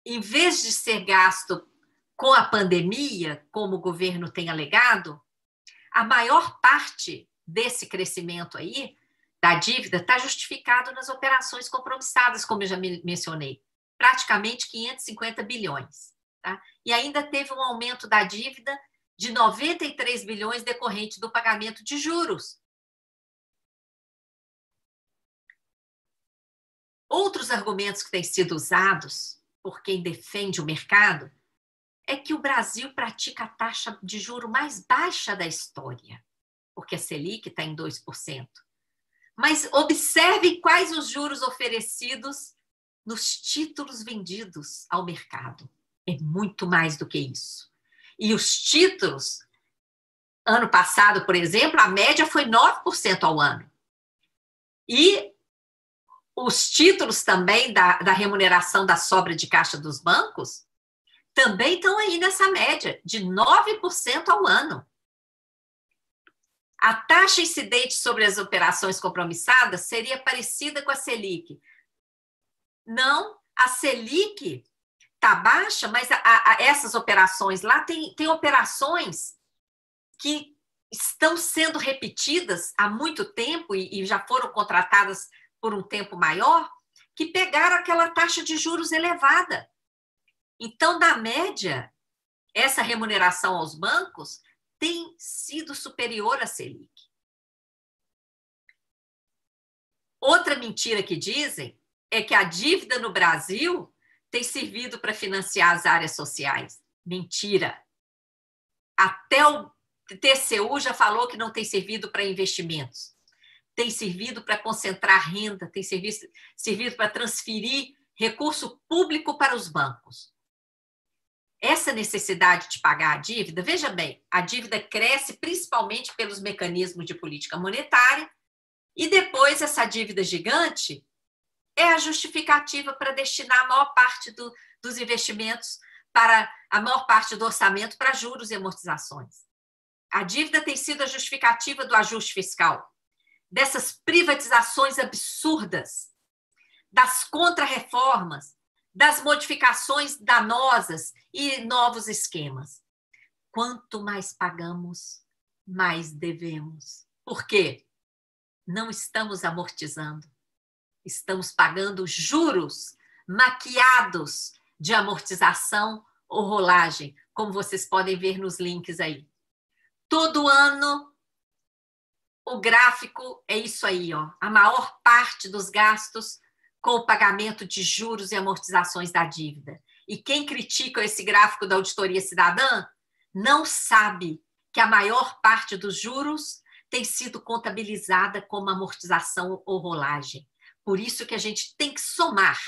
em vez de ser gasto com a pandemia, como o governo tem alegado, a maior parte desse crescimento aí, da dívida, está justificado nas operações compromissadas, como eu já mencionei, praticamente 550 bilhões. Tá? E ainda teve um aumento da dívida de 93 bilhões decorrente do pagamento de juros. Outros argumentos que têm sido usados por quem defende o mercado é que o Brasil pratica a taxa de juro mais baixa da história, porque a Selic está em 2%. Mas observe quais os juros oferecidos nos títulos vendidos ao mercado. É muito mais do que isso. E os títulos, ano passado, por exemplo, a média foi 9% ao ano. E os títulos também da remuneração da sobra de caixa dos bancos também estão aí nessa média, de 9% ao ano. A taxa incidente sobre as operações compromissadas seria parecida com a Selic. Não, a Selic está baixa, mas essas operações lá tem operações que estão sendo repetidas há muito tempo e já foram contratadas por um tempo maior, que pegaram aquela taxa de juros elevada. Então, na média, essa remuneração aos bancos tem sido superior à Selic. Outra mentira que dizem é que a dívida no Brasil tem servido para financiar as áreas sociais. Mentira. Até o TCU já falou que não tem servido para investimentos. Tem servido para concentrar renda, tem servido para transferir recurso público para os bancos. Essa necessidade de pagar a dívida, veja bem, a dívida cresce principalmente pelos mecanismos de política monetária e depois essa dívida gigante é a justificativa para destinar a maior parte dos investimentos, para a maior parte do orçamento para juros e amortizações. A dívida tem sido a justificativa do ajuste fiscal, dessas privatizações absurdas, das contrarreformas, das modificações danosas e novos esquemas. Quanto mais pagamos, mais devemos. Por quê? Não estamos amortizando. Estamos pagando juros maquiados de amortização ou rolagem, como vocês podem ver nos links aí. Todo ano, o gráfico é isso aí, ó. A maior parte dos gastos com o pagamento de juros e amortizações da dívida. E quem critica esse gráfico da Auditoria Cidadã não sabe que a maior parte dos juros tem sido contabilizada como amortização ou rolagem. Por isso que a gente tem que somar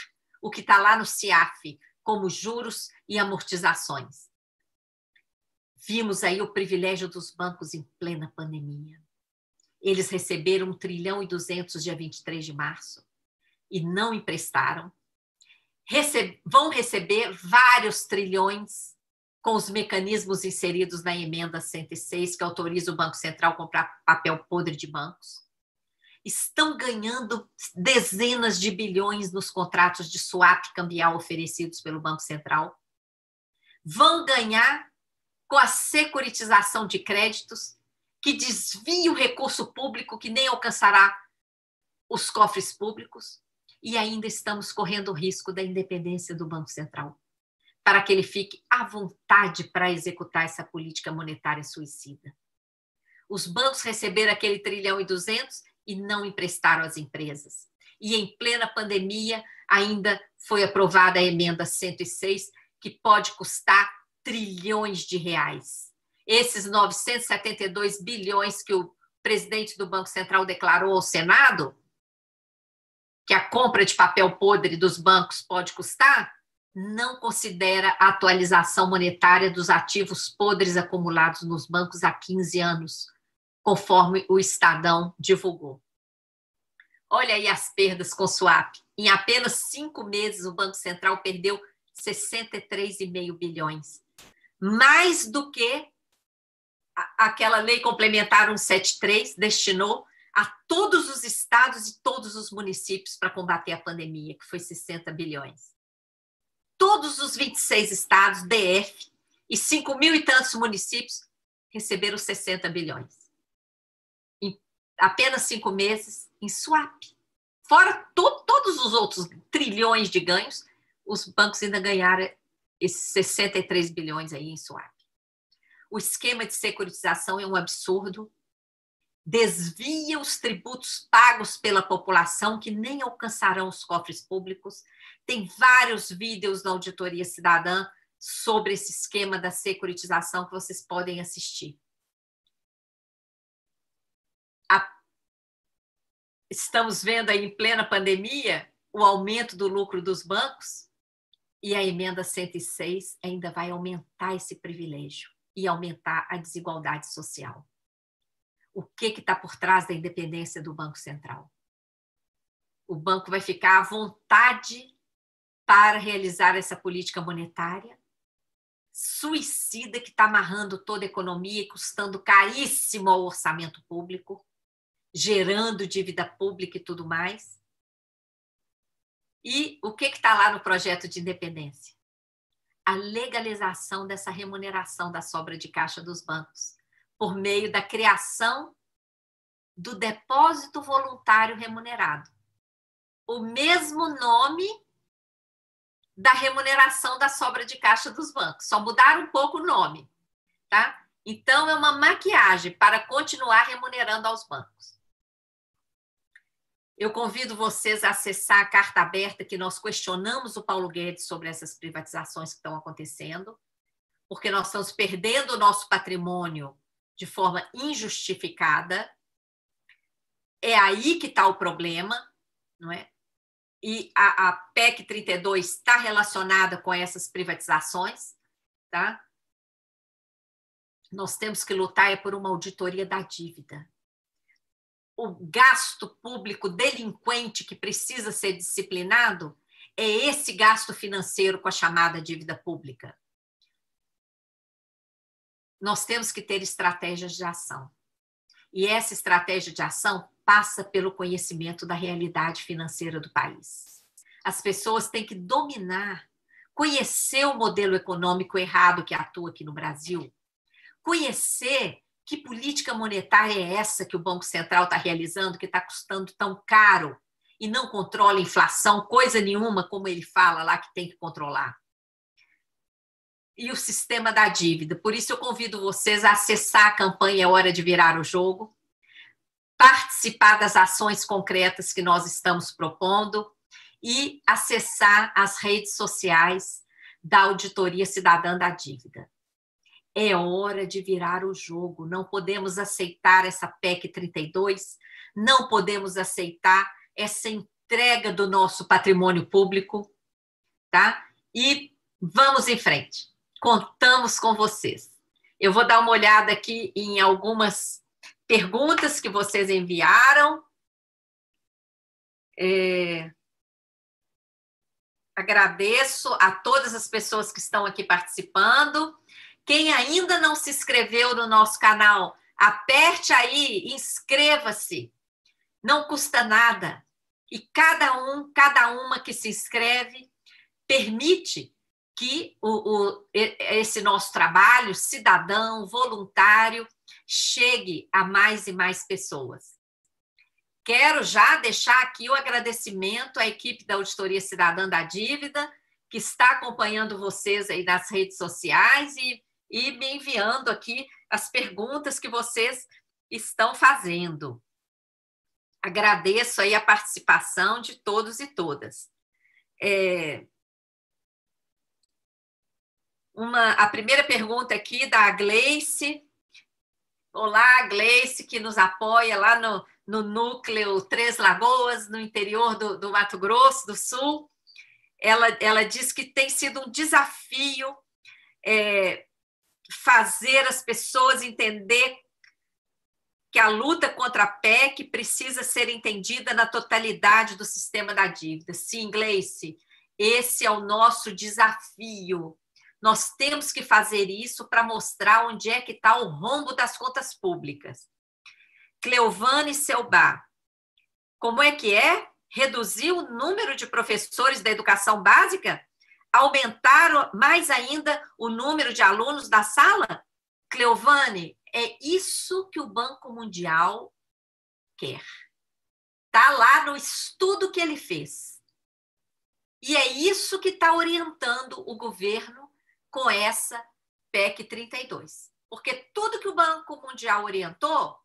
o que está lá no CIAF como juros e amortizações. Vimos aí o privilégio dos bancos em plena pandemia. Eles receberam 1 trilhão e 200 dia 23 de março e não emprestaram. Vão receber vários trilhões com os mecanismos inseridos na emenda 106, que autoriza o Banco Central a comprar papel podre de bancos. Estão ganhando dezenas de bilhões nos contratos de swap cambial oferecidos pelo Banco Central. Vão ganhar com a securitização de créditos, que desvia o recurso público, que nem alcançará os cofres públicos. E ainda estamos correndo o risco da independência do Banco Central, para que ele fique à vontade para executar essa política monetária suicida. Os bancos receberam aquele 1 trilhão e 200 e não emprestaram às empresas. E em plena pandemia ainda foi aprovada a emenda 106, que pode custar trilhões de reais. Esses 972 bilhões que o presidente do Banco Central declarou ao Senado, que a compra de papel podre dos bancos pode custar, não considera a atualização monetária dos ativos podres acumulados nos bancos há 15 anos, conforme o Estadão divulgou. Olha aí as perdas com swap. Em apenas 5 meses, o Banco Central perdeu 63,5 bilhões. Mais do que aquela lei complementar 173 destinou a todos os estados e todos os municípios para combater a pandemia, que foi 60 bilhões. Todos os 26 estados, DF, e 5 mil e tantos municípios receberam 60 bilhões. Em apenas 5 meses, em swap. Fora todos os outros trilhões de ganhos, os bancos ainda ganharam esses 63 bilhões aí em swap. O esquema de securitização é um absurdo, desvia os tributos pagos pela população, que nem alcançarão os cofres públicos. Tem vários vídeos na Auditoria Cidadã sobre esse esquema da securitização que vocês podem assistir. Estamos vendo aí em plena pandemia o aumento do lucro dos bancos, e a emenda 106 ainda vai aumentar esse privilégio e aumentar a desigualdade social. O que está por trás da independência do Banco Central? O banco vai ficar à vontade para realizar essa política monetária suicida que está amarrando toda a economia e custando caríssimo ao orçamento público, gerando dívida pública e tudo mais. E o que está lá no projeto de independência? A legalização dessa remuneração da sobra de caixa dos bancos, por meio da criação do depósito voluntário remunerado. O mesmo nome da remuneração da sobra de caixa dos bancos, só mudaram um pouco o nome, tá? Então, é uma maquiagem para continuar remunerando aos bancos. Eu convido vocês a acessar a carta aberta que nós questionamos o Paulo Guedes sobre essas privatizações que estão acontecendo, porque nós estamos perdendo o nosso patrimônio de forma injustificada. É aí que está o problema, não é? E a PEC 32 está relacionada com essas privatizações, tá? Nós temos que lutar por uma auditoria da dívida. O gasto público delinquente que precisa ser disciplinado é esse gasto financeiro com a chamada dívida pública. Nós temos que ter estratégias de ação. E essa estratégia de ação passa pelo conhecimento da realidade financeira do país. As pessoas têm que dominar, conhecer o modelo econômico errado que atua aqui no Brasil, conhecer que política monetária é essa que o Banco Central está realizando, que está custando tão caro e não controla a inflação, coisa nenhuma, como ele fala lá que tem que controlar. E o sistema da dívida. Por isso eu convido vocês a acessar a campanha É Hora de Virar o Jogo, participar das ações concretas que nós estamos propondo e acessar as redes sociais da Auditoria Cidadã da Dívida. É hora de virar o jogo. Não podemos aceitar essa PEC 32, não podemos aceitar essa entrega do nosso patrimônio público, tá? E vamos em frente. Contamos com vocês. Eu vou dar uma olhada aqui em algumas perguntas que vocês enviaram. Agradeço a todas as pessoas que estão aqui participando. Quem ainda não se inscreveu no nosso canal, aperte aí, inscreva-se. Não custa nada. E cada uma que se inscreve permite que esse nosso trabalho cidadão, voluntário, chegue a mais e mais pessoas. Quero já deixar aqui o agradecimento à equipe da Auditoria Cidadã da Dívida, que está acompanhando vocês aí nas redes sociais e me enviando aqui as perguntas que vocês estão fazendo. Agradeço aí a participação de todos e todas. A primeira pergunta aqui da Gleice. Olá, Gleice, que nos apoia lá no núcleo Três Lagoas, no interior do Mato Grosso do Sul. Ela diz que tem sido um desafio fazer as pessoas entender que a luta contra a PEC precisa ser entendida na totalidade do sistema da dívida. Sim, Gleice, esse é o nosso desafio. Nós temos que fazer isso para mostrar onde é que está o rombo das contas públicas. Cleovane Selbá, como é que é? Reduzir o número de professores da educação básica? Aumentar mais ainda o número de alunos da sala? Cleovane, é isso que o Banco Mundial quer. Está lá no estudo que ele fez. E é isso que está orientando o governo com essa PEC 32. Porque tudo que o Banco Mundial orientou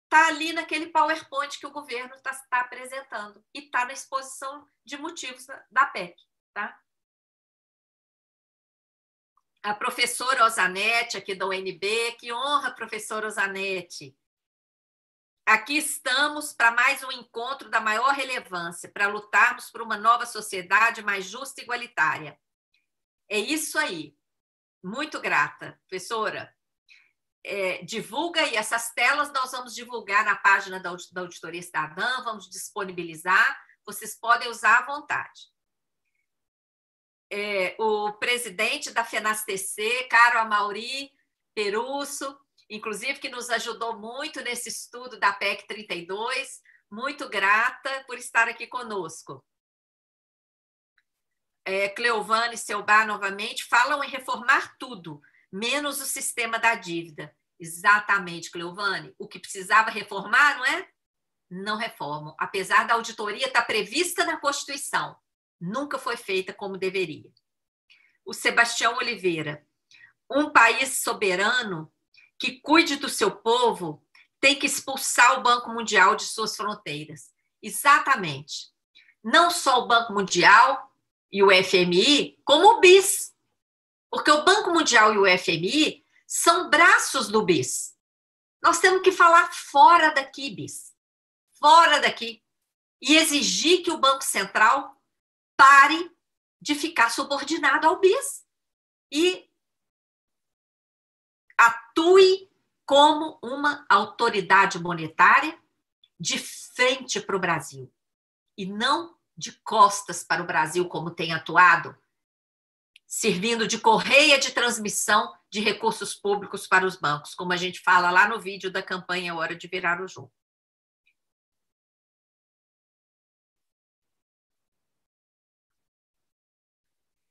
está ali naquele PowerPoint que o governo está apresentando e está na exposição de motivos da PEC. Tá? A professora Osanete, aqui da UNB, que honra, professora Osanete. Aqui estamos para mais um encontro da maior relevância, para lutarmos por uma nova sociedade mais justa e igualitária. É isso aí. Muito grata, professora. Divulga aí, essas telas nós vamos divulgar na página da Auditoria Cidadã, vamos disponibilizar, vocês podem usar à vontade. O presidente da FENASTC, caro Amaury Perusso, inclusive que nos ajudou muito nesse estudo da PEC 32, muito grata por estar aqui conosco. Cleovane Selbá, novamente, falam em reformar tudo, menos o sistema da dívida. Exatamente, Cleovane. O que precisava reformar, não é? Não reformam. Apesar da auditoria estar prevista na Constituição, nunca foi feita como deveria. O Sebastião Oliveira. Um país soberano que cuide do seu povo tem que expulsar o Banco Mundial de suas fronteiras. Exatamente. Não só o Banco Mundial e o FMI, como o BIS. Porque o Banco Mundial e o FMI são braços do BIS. Nós temos que falar fora daqui, BIS. Fora daqui. E exigir que o Banco Central pare de ficar subordinado ao BIS e atue como uma autoridade monetária de frente para o Brasil e não de costas para o Brasil, como tem atuado, servindo de correia de transmissão de recursos públicos para os bancos, como a gente fala lá no vídeo da campanha Hora de Virar o Jogo.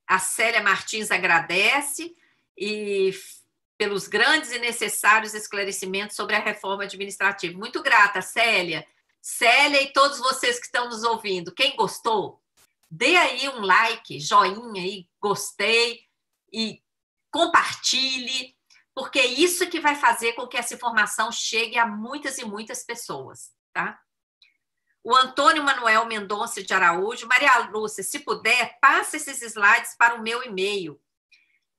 A Célia Martins agradece pelos grandes e necessários esclarecimentos sobre a reforma administrativa. Muito grata, Célia. Célia e todos vocês que estão nos ouvindo. Quem gostou, dê aí um like, joinha aí, gostei e compartilhe, porque é isso que vai fazer com que essa informação chegue a muitas e muitas pessoas, tá? O Antônio Manuel Mendonça de Araújo. Maria Lúcia, se puder, passe esses slides para o meu e-mail.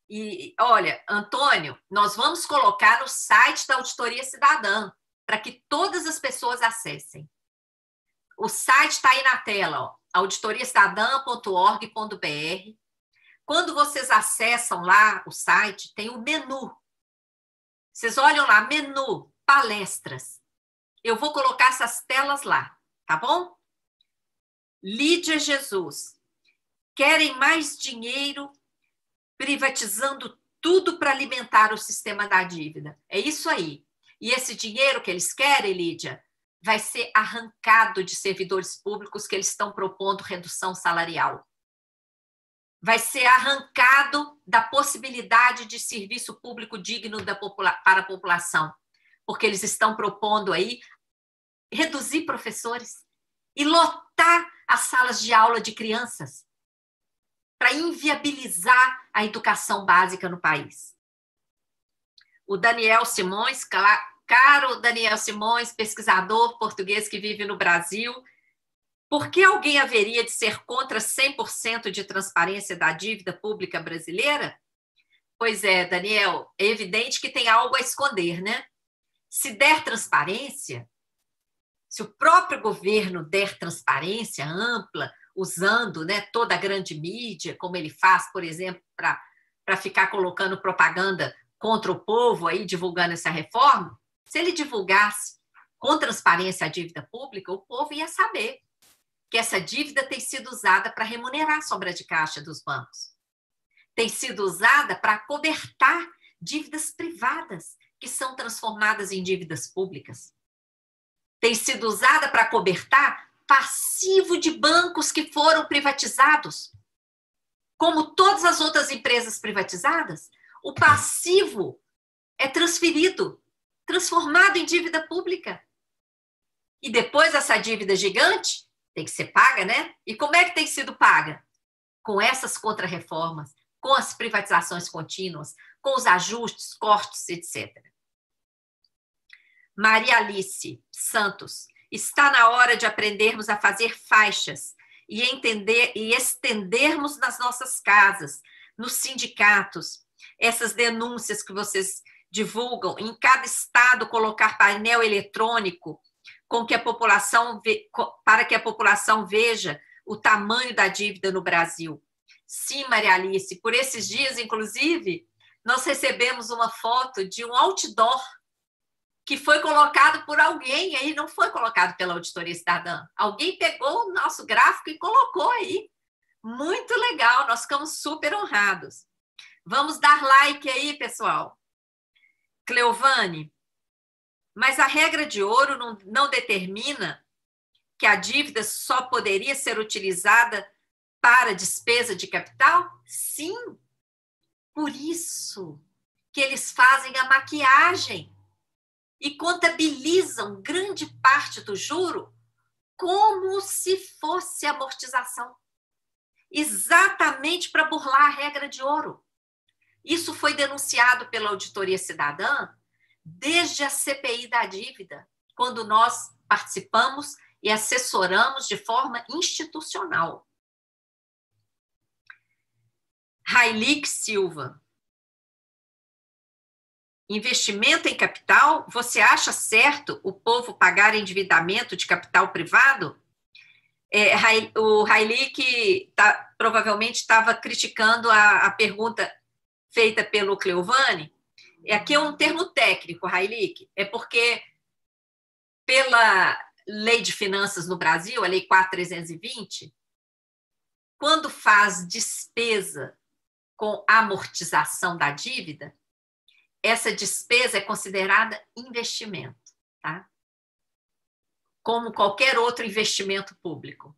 E, olha, Antônio, nós vamos colocar no site da Auditoria Cidadã, para que todas as pessoas acessem. O site está aí na tela, auditoriacidadã.org.br. Quando vocês acessam lá o site, tem o menu. Vocês olham lá, menu, palestras. Eu vou colocar essas telas lá, tá bom? Lídia Jesus. Querem mais dinheiro privatizando tudo para alimentar o sistema da dívida. É isso aí. E esse dinheiro que eles querem, Lídia, vai ser arrancado de servidores públicos que eles estão propondo redução salarial. Vai ser arrancado da possibilidade de serviço público digno para a população, porque eles estão propondo aí reduzir professores e lotar as salas de aula de crianças para inviabilizar a educação básica no país. O Daniel Simões, caro Daniel Simões, pesquisador português que vive no Brasil, por que alguém haveria de ser contra 100% de transparência da dívida pública brasileira? Pois é, Daniel, é evidente que tem algo a esconder, né? Se der transparência, se o próprio governo der transparência ampla, usando, né, toda a grande mídia, como ele faz, por exemplo, para ficar colocando propaganda contra o povo, aí divulgando essa reforma, se ele divulgasse com transparência a dívida pública, o povo ia saber que essa dívida tem sido usada para remunerar a sobra de caixa dos bancos. Tem sido usada para cobertar dívidas privadas, que são transformadas em dívidas públicas. Tem sido usada para cobertar passivo de bancos que foram privatizados. Como todas as outras empresas privatizadas, o passivo é transferido, transformado em dívida pública. E depois essa dívida gigante tem que ser paga, né? E como é que tem sido paga? Com essas contrarreformas, com as privatizações contínuas, com os ajustes, cortes, etc. Maria Alice Santos, está na hora de aprendermos a fazer faixas e entender e estendermos nas nossas casas, nos sindicatos, essas denúncias que vocês divulgam, em cada estado colocar painel eletrônico com que a população para que a população veja o tamanho da dívida no Brasil. Sim, Maria Alice, por esses dias, inclusive, nós recebemos uma foto de um outdoor que foi colocado por alguém, aí não foi colocado pela Auditoria Cidadã. Alguém pegou o nosso gráfico e colocou aí. Muito legal, nós ficamos super honrados. Vamos dar like aí, pessoal. Cleovane, mas a regra de ouro não determina que a dívida só poderia ser utilizada para despesa de capital? Sim, por isso que eles fazem a maquiagem e contabilizam grande parte do juro como se fosse amortização. Exatamente para burlar a regra de ouro. Isso foi denunciado pela Auditoria Cidadã desde a CPI da dívida, quando nós participamos e assessoramos de forma institucional. Railique Silva. Investimento em capital, você acha certo o povo pagar endividamento de capital privado? O Railique provavelmente estava criticando a pergunta feita pelo Cleovane. Aqui é um termo técnico, Railique, é porque pela Lei de Finanças no Brasil, a Lei 4.320, quando faz despesa com amortização da dívida, essa despesa é considerada investimento, tá? Como qualquer outro investimento público.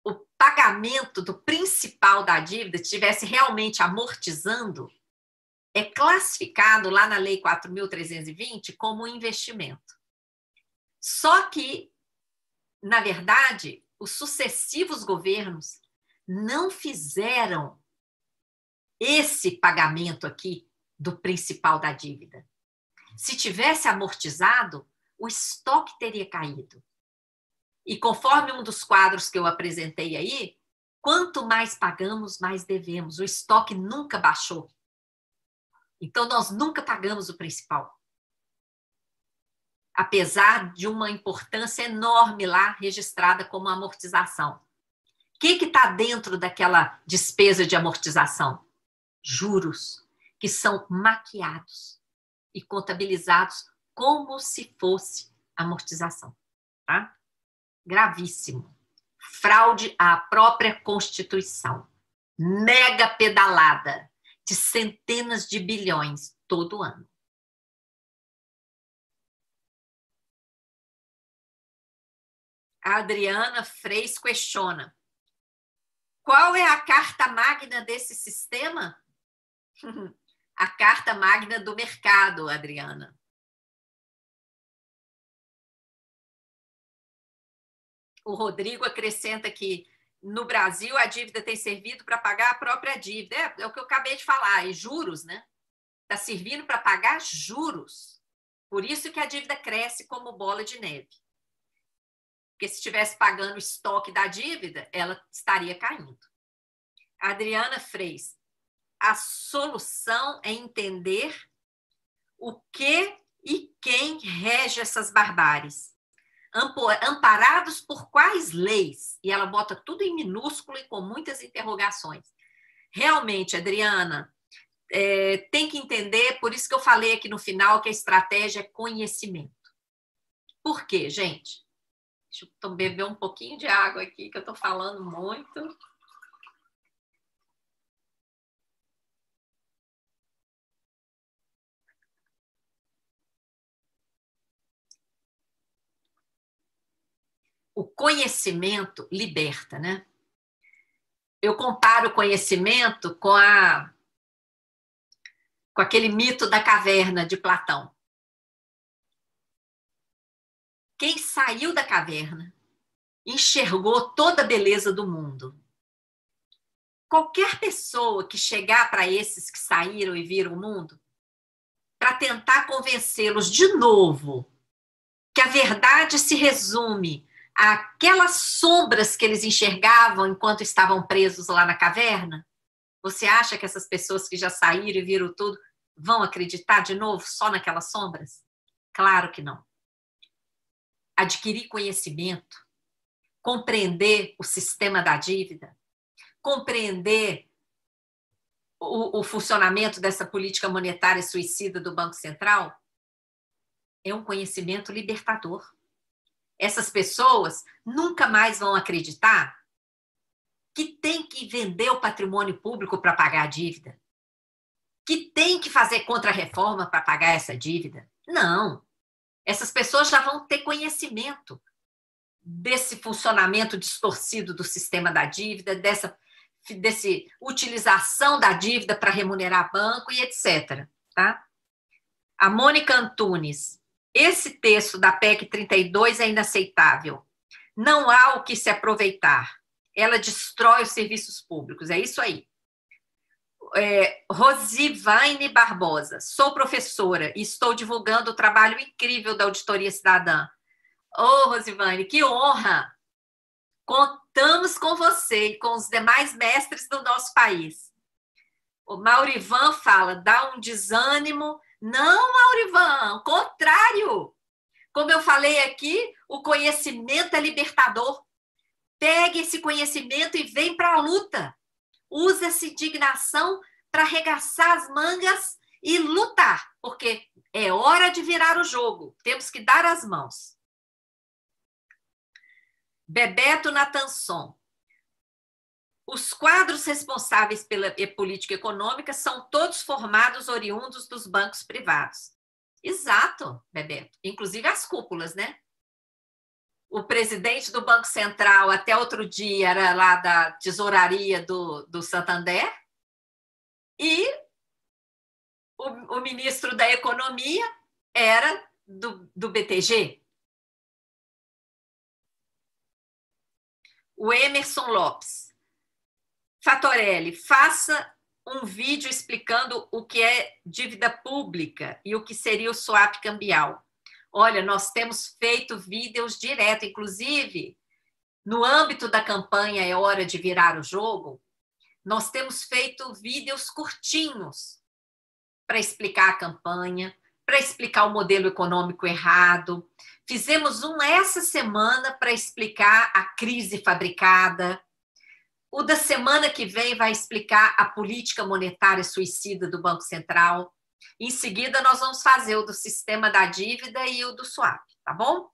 O pagamento do principal da dívida, se estivesse realmente amortizando, é classificado lá na Lei 4.320 como investimento. Só que, na verdade, os sucessivos governos não fizeram esse pagamento aqui do principal da dívida. Se tivesse amortizado, o estoque teria caído. E conforme um dos quadros que eu apresentei aí, quanto mais pagamos, mais devemos. O estoque nunca baixou. Então, nós nunca pagamos o principal. Apesar de uma importância enorme lá registrada como amortização. O que está dentro daquela despesa de amortização? Juros, que são maquiados e contabilizados como se fosse amortização. Tá? Gravíssimo. Fraude à própria Constituição. Mega pedalada de centenas de bilhões todo ano. A Adriana Freis questiona: qual é a carta magna desse sistema? A carta magna do mercado, Adriana. O Rodrigo acrescenta que no Brasil a dívida tem servido para pagar a própria dívida. É o que eu acabei de falar, e juros, né? Está servindo para pagar juros. Por isso que a dívida cresce como bola de neve. Porque se estivesse pagando o estoque da dívida, ela estaria caindo. Adriana Freis, a solução é entender o que e quem rege essas barbáries. Amparados por quais leis? E ela bota tudo em minúsculo e com muitas interrogações. Realmente, Adriana, tem que entender, por isso que eu falei aqui no final que a estratégia é conhecimento. Por quê, gente? Deixa eu beber um pouquinho de água aqui, que eu estou falando muito. O conhecimento liberta, né? Eu comparo o conhecimento com aquele mito da caverna de Platão. Quem saiu da caverna enxergou toda a beleza do mundo. Qualquer pessoa que chegar para esses que saíram e viram o mundo, para tentar convencê-los de novo que a verdade se resume àquelas sombras que eles enxergavam enquanto estavam presos lá na caverna, você acha que essas pessoas que já saíram e viram tudo vão acreditar de novo só naquelas sombras? Claro que não. Adquirir conhecimento, compreender o sistema da dívida, compreender o funcionamento dessa política monetária suicida do Banco Central, é um conhecimento libertador. Essas pessoas nunca mais vão acreditar que tem que vender o patrimônio público para pagar a dívida, que tem que fazer contra-reforma para pagar essa dívida. Não. Essas pessoas já vão ter conhecimento desse funcionamento distorcido do sistema da dívida, dessa utilização da dívida para remunerar banco e etc. Tá? A Mônica Antunes, esse texto da PEC 32 é inaceitável. Não há o que se aproveitar. Ela destrói os serviços públicos. É isso aí. Rosivaine Barbosa, sou professora e estou divulgando o trabalho incrível da Auditoria Cidadã. Ô, Rosivaine, que honra! Contamos com você e com os demais mestres do nosso país. O Maurivan fala, dá um desânimo. Não, Maurivan, contrário. Como eu falei aqui, o conhecimento é libertador. Pegue esse conhecimento e vem para a luta. Use essa indignação para arregaçar as mangas e lutar, porque é hora de virar o jogo. Temos que dar as mãos. Bebeto Natanson. Os quadros responsáveis pela política econômica são todos formados oriundos dos bancos privados. Exato, Bebeto. Inclusive as cúpulas, né? O presidente do Banco Central, até outro dia, era lá da tesouraria do Santander, e o ministro da Economia era do BTG. O Emerson Lopes. Fatorelli, faça um vídeo explicando o que é dívida pública e o que seria o swap cambial. Olha, nós temos feito vídeos direto, inclusive, no âmbito da campanha É Hora de Virar o Jogo, nós temos feito vídeos curtinhos para explicar a campanha, para explicar o modelo econômico errado. Fizemos um essa semana para explicar a crise fabricada. O da semana que vem vai explicar a política monetária suicida do Banco Central. Em seguida, nós vamos fazer o do sistema da dívida e o do swap, tá bom?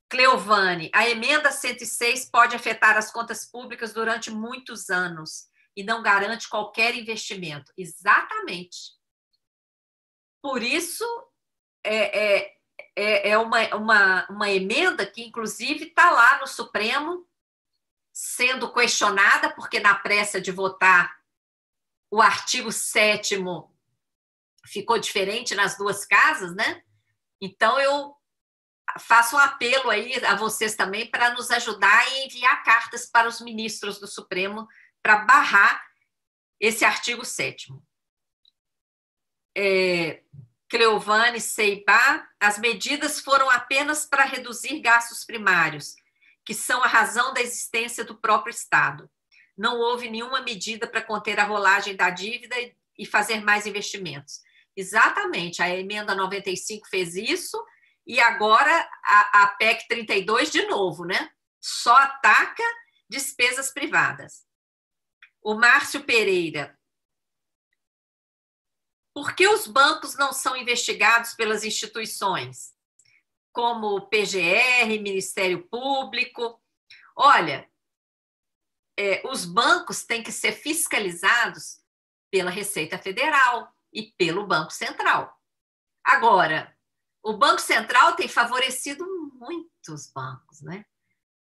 Cleovane, a emenda 106 pode afetar as contas públicas durante muitos anos e não garante qualquer investimento. Exatamente. Por isso, é uma emenda que, inclusive, está lá no Supremo, sendo questionada, porque na pressa de votar o artigo 7º ficou diferente nas duas casas, né? Então, eu faço um apelo aí a vocês também para nos ajudar e enviar cartas para os ministros do Supremo para barrar esse artigo 7º. Cleovane Seibá, as medidas foram apenas para reduzir gastos primários, que são a razão da existência do próprio Estado. Não houve nenhuma medida para conter a rolagem da dívida e fazer mais investimentos. Exatamente, a emenda 95 fez isso, e agora a PEC 32 de novo, né? Só ataca despesas privadas. O Márcio Pereira. Por que os bancos não são investigados pelas instituições, como o PGR, Ministério Público? Olha, os bancos têm que ser fiscalizados pela Receita Federal e pelo Banco Central. Agora, o Banco Central tem favorecido muitos bancos, né?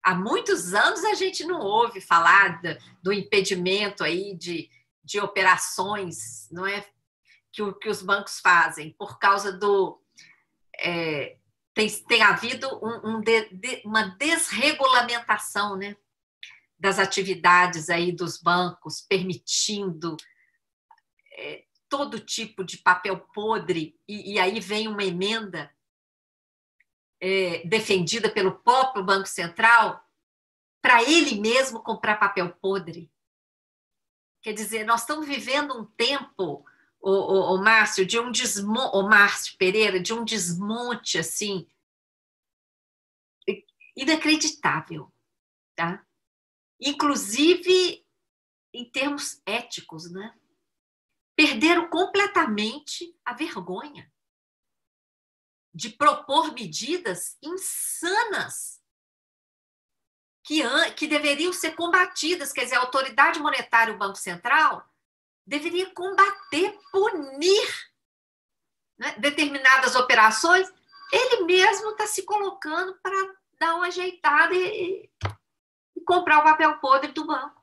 Há muitos anos a gente não ouve falar do impedimento aí de operações, não é? Que os bancos fazem, por causa do... tem havido uma desregulamentação, né, das atividades aí dos bancos, permitindo todo tipo de papel podre, e aí vem uma emenda defendida pelo próprio Banco Central para ele mesmo comprar papel podre. Quer dizer, nós estamos vivendo um tempo... O Márcio, o Márcio Pereira, de um desmonte assim inacreditável, tá? Inclusive em termos éticos, né? Perderam completamente a vergonha de propor medidas insanas que deveriam ser combatidas. Quer dizer, a autoridade monetária e o Banco Central deveria combater, punir, né, determinadas operações. Ele mesmo está se colocando para dar uma ajeitada e comprar o papel podre do banco.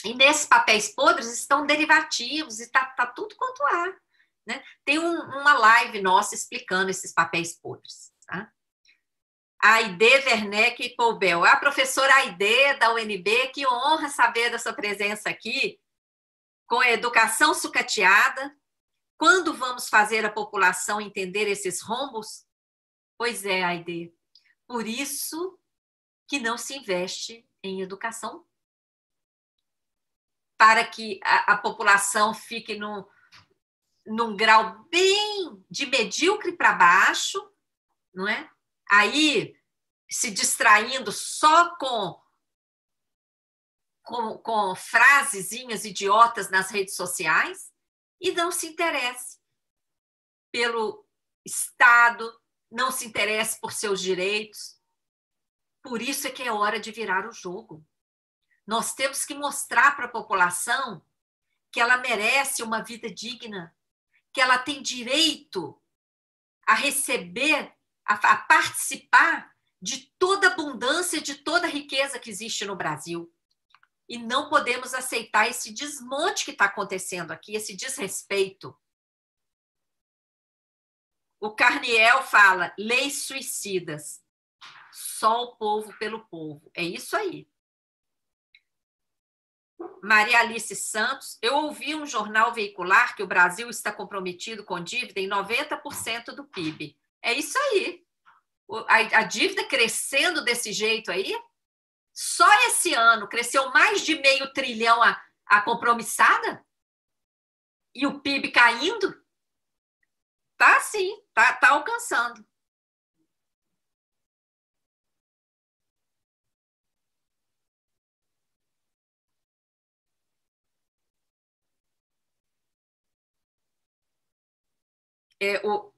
E nesses papéis podres estão derivativos, e está tudo quanto há. Né? Tem uma live nossa explicando esses papéis podres. Tá? A Aide Werneck e Poubel. A professora Aide, da UNB, que honra saber da sua presença aqui, com a educação sucateada. Quando vamos fazer a população entender esses rombos? Pois é, Aide. Por isso que não se investe em educação. Para que a população fique num grau bem de medíocre para baixo, não é? Aí, se distraindo só com frasezinhas idiotas nas redes sociais, e não se interesse pelo Estado, não se interesse por seus direitos. Por isso é que é hora de virar o jogo. Nós temos que mostrar para a população que ela merece uma vida digna, que ela tem direito a receber, a participar de toda a abundância, de toda a riqueza que existe no Brasil. E não podemos aceitar esse desmonte que está acontecendo aqui, esse desrespeito. O Carniel fala, leis suicidas. Só o povo pelo povo. É isso aí. Maria Alice Santos, eu ouvi um jornal veicular que o Brasil está comprometido com dívida em 90% do PIB. É isso aí. A dívida crescendo desse jeito aí, só esse ano cresceu mais de $500 bilhão a compromissada? E o PIB caindo? Tá sim, tá alcançando.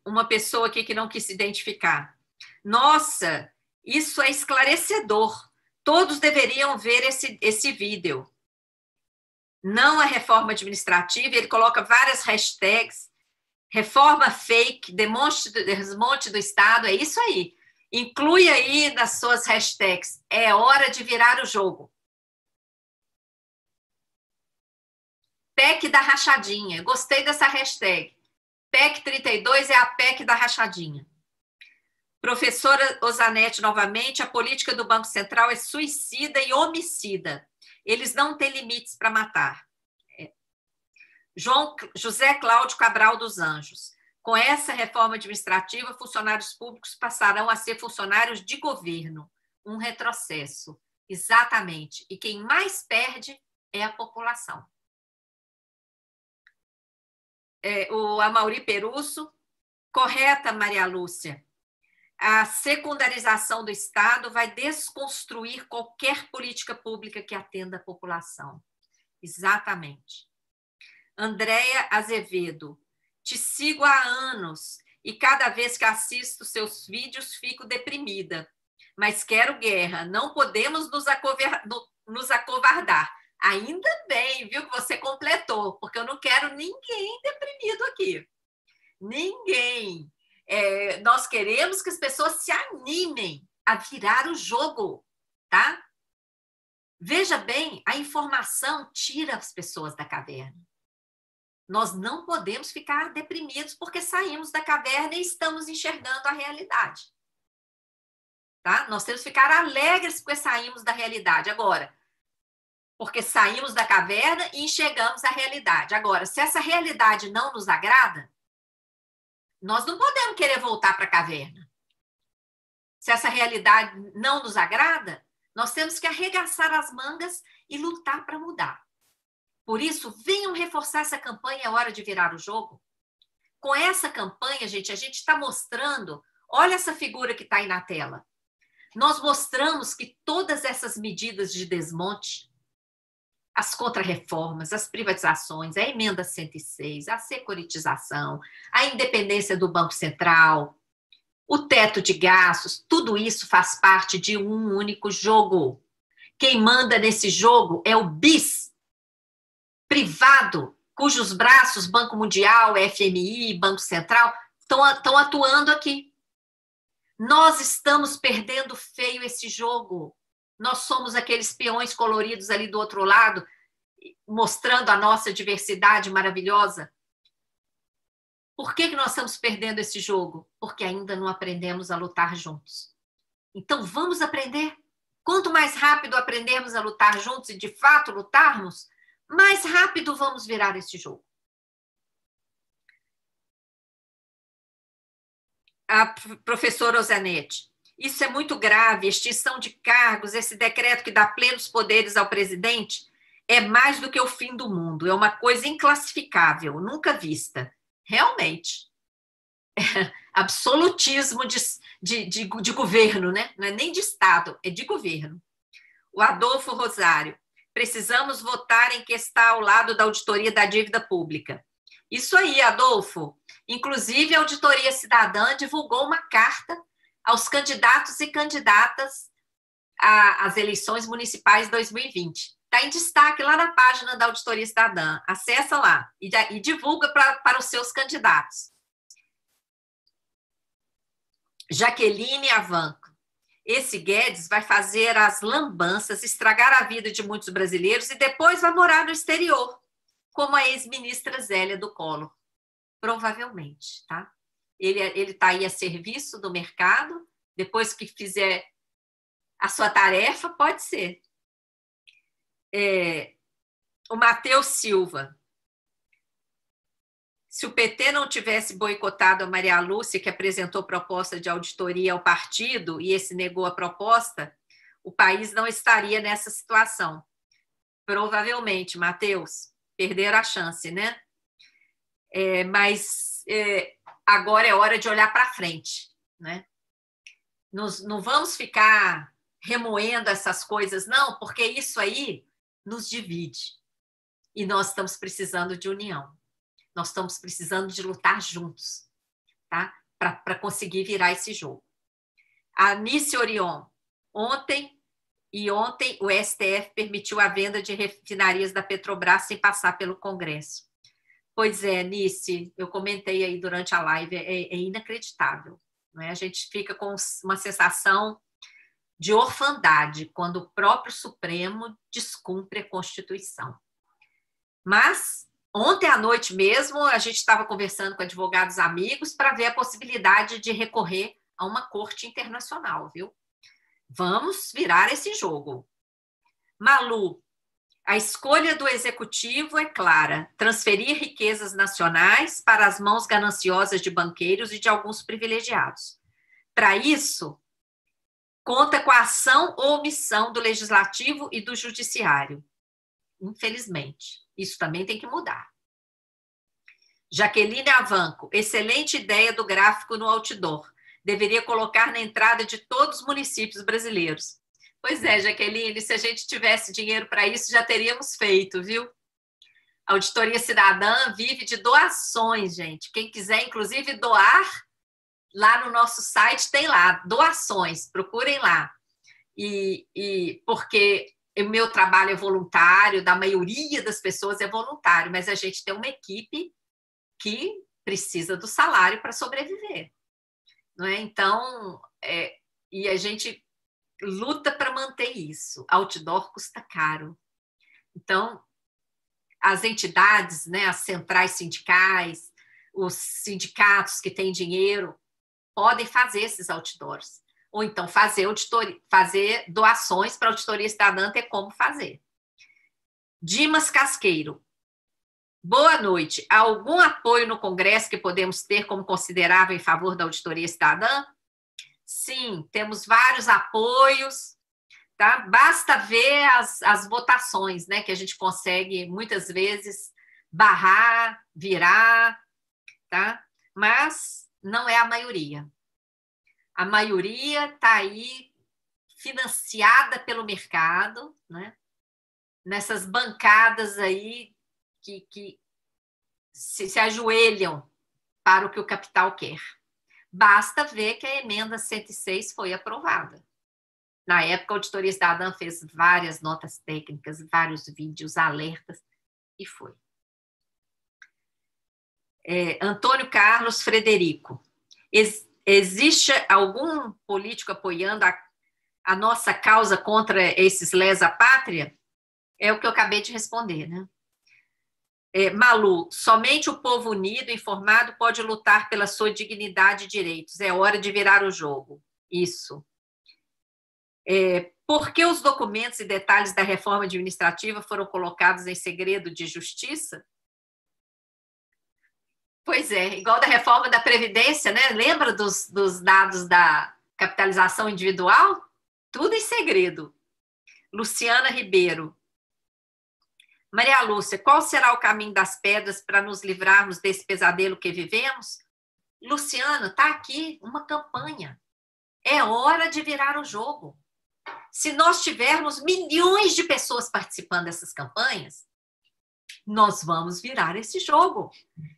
Uma pessoa aqui que não quis se identificar. Nossa, isso é esclarecedor. Todos deveriam ver esse vídeo. Não a reforma administrativa, ele coloca várias hashtags, reforma fake, desmonte do Estado, é isso aí. Inclui aí nas suas hashtags, é hora de virar o jogo. PEC da rachadinha, gostei dessa hashtag. PEC 32 é a PEC da rachadinha. Professora Osanete, novamente, a política do Banco Central é suicida e homicida. Eles não têm limites para matar. José Cláudio Cabral dos Anjos. Com essa reforma administrativa, funcionários públicos passarão a ser funcionários de governo. Um retrocesso. Exatamente. E quem mais perde é a população. O Amaury Perusso, correta, Maria Lúcia. A secundarização do Estado vai desconstruir qualquer política pública que atenda a população. Exatamente. Andréia Azevedo, te sigo há anos e cada vez que assisto seus vídeos fico deprimida, mas quero guerra, não podemos nos acovardar. Ainda bem, viu, que você completou, porque eu não quero ninguém deprimido aqui. Ninguém. Nós queremos que as pessoas se animem a virar o jogo, tá? Veja bem, a informação tira as pessoas da caverna. Nós não podemos ficar deprimidos porque saímos da caverna e estamos enxergando a realidade. Tá? Nós temos que ficar alegres porque saímos da realidade. Agora, porque saímos da caverna e enxergamos a realidade. Agora, se essa realidade não nos agrada, nós não podemos querer voltar para a caverna. Se essa realidade não nos agrada, nós temos que arregaçar as mangas e lutar para mudar. Por isso, venham reforçar essa campanha, é hora de virar o jogo. Com essa campanha, gente, a gente está mostrando, olha essa figura que está aí na tela. Nós mostramos que todas essas medidas de desmonte, as contrarreformas, as privatizações, a emenda 106, a securitização, a independência do Banco Central, o teto de gastos, tudo isso faz parte de um único jogo. Quem manda nesse jogo é o BIS privado, cujos braços, Banco Mundial, FMI, Banco Central, estão atuando aqui. Nós estamos perdendo feio esse jogo. Nós somos aqueles peões coloridos ali do outro lado, mostrando a nossa diversidade maravilhosa. Por que nós estamos perdendo esse jogo? Porque ainda não aprendemos a lutar juntos. Então, vamos aprender. Quanto mais rápido aprendermos a lutar juntos e, de fato, lutarmos, mais rápido vamos virar esse jogo. A professora Osanete, isso é muito grave, extinção de cargos, esse decreto que dá plenos poderes ao presidente é mais do que o fim do mundo, é uma coisa inclassificável, nunca vista. Realmente. Absolutismo de governo, né? Não é nem de Estado, é de governo. O Adolfo Rosário, precisamos votar em quem está ao lado da auditoria da dívida pública. Isso aí, Adolfo. Inclusive, a Auditoria Cidadã divulgou uma carta aos candidatos e candidatas às eleições municipais 2020. Está em destaque lá na página da Auditoria Cidadã. Acessa lá e divulga para os seus candidatos. Jaqueline Avanco. Esse Guedes vai fazer as lambanças, estragar a vida de muitos brasileiros e depois vai morar no exterior, como a ex-ministra Zélia do Collor. Provavelmente, tá? Ele está aí a serviço do mercado, depois que fizer a sua tarefa, pode ser. O Matheus Silva. Se o PT não tivesse boicotado a Maria Lúcia, que apresentou proposta de auditoria ao partido, e esse negou a proposta, o país não estaria nessa situação. Provavelmente, Matheus, perderam a chance, né? Mas agora é hora de olhar para frente, né? Não vamos ficar remoendo essas coisas, não, porque isso aí nos divide. E nós estamos precisando de união. Nós estamos precisando de lutar juntos, tá? Para conseguir virar esse jogo. A Nice Orion, ontem o STF permitiu a venda de refinarias da Petrobras sem passar pelo Congresso. Pois é, Nice, eu comentei aí durante a live, é inacreditável. Não é? A gente fica com uma sensação de orfandade quando o próprio Supremo descumpre a Constituição. Mas ontem à noite mesmo, a gente estava conversando com advogados amigos para ver a possibilidade de recorrer a uma corte internacional, viu? Vamos virar esse jogo. Malu, A escolha do executivo é clara: transferir riquezas nacionais para as mãos gananciosas de banqueiros e de alguns privilegiados. Para isso, conta com a ação ou omissão do legislativo e do judiciário. Infelizmente, isso também tem que mudar. Jaqueline Avanco, excelente ideia do gráfico no outdoor. Deveria colocar na entrada de todos os municípios brasileiros. Pois é, Jaqueline, se a gente tivesse dinheiro para isso, já teríamos feito, viu? A Auditoria Cidadã vive de doações, gente. Quem quiser, inclusive, doar, lá no nosso site tem lá, doações, procurem lá. Porque o meu trabalho é voluntário, da maioria das pessoas é voluntário, mas a gente tem uma equipe que precisa do salário para sobreviver. Não é? Então, e a gente luta para manter isso. Outdoor custa caro. Então, as entidades, né, as centrais sindicais, os sindicatos que têm dinheiro, podem fazer esses outdoors. Ou então fazer doações para a Auditoria Cidadã ter como fazer. Dimas Casqueiro. Boa noite. Há algum apoio no Congresso que podemos ter como considerável em favor da Auditoria Cidadã? Sim, temos vários apoios, tá? Basta ver as votações, né, que a gente consegue, muitas vezes, barrar, virar, tá? Mas não é a maioria. A maioria está aí financiada pelo mercado, né? Nessas bancadas aí que se ajoelham para o que o capital quer. Basta ver que a emenda 106 foi aprovada. Na época, a Auditoria Cidadã fez várias notas técnicas, vários vídeos, alertas, e foi. Antônio Carlos Frederico. Existe algum político apoiando a nossa causa contra esses lesa-pátria? É o que eu acabei de responder, né? Malu, somente o povo unido, informado, pode lutar pela sua dignidade e direitos. É hora de virar o jogo. Isso. Por que os documentos e detalhes da reforma administrativa foram colocados em segredo de justiça? Pois é, igual da reforma da Previdência, né? Lembra dos dados da capitalização individual? Tudo em segredo. Luciana Ribeiro. Maria Lúcia, qual será o caminho das pedras para nos livrarmos desse pesadelo que vivemos? Luciana, está aqui uma campanha. É hora de virar o jogo. Se nós tivermos milhões de pessoas participando dessas campanhas, nós vamos virar esse jogo.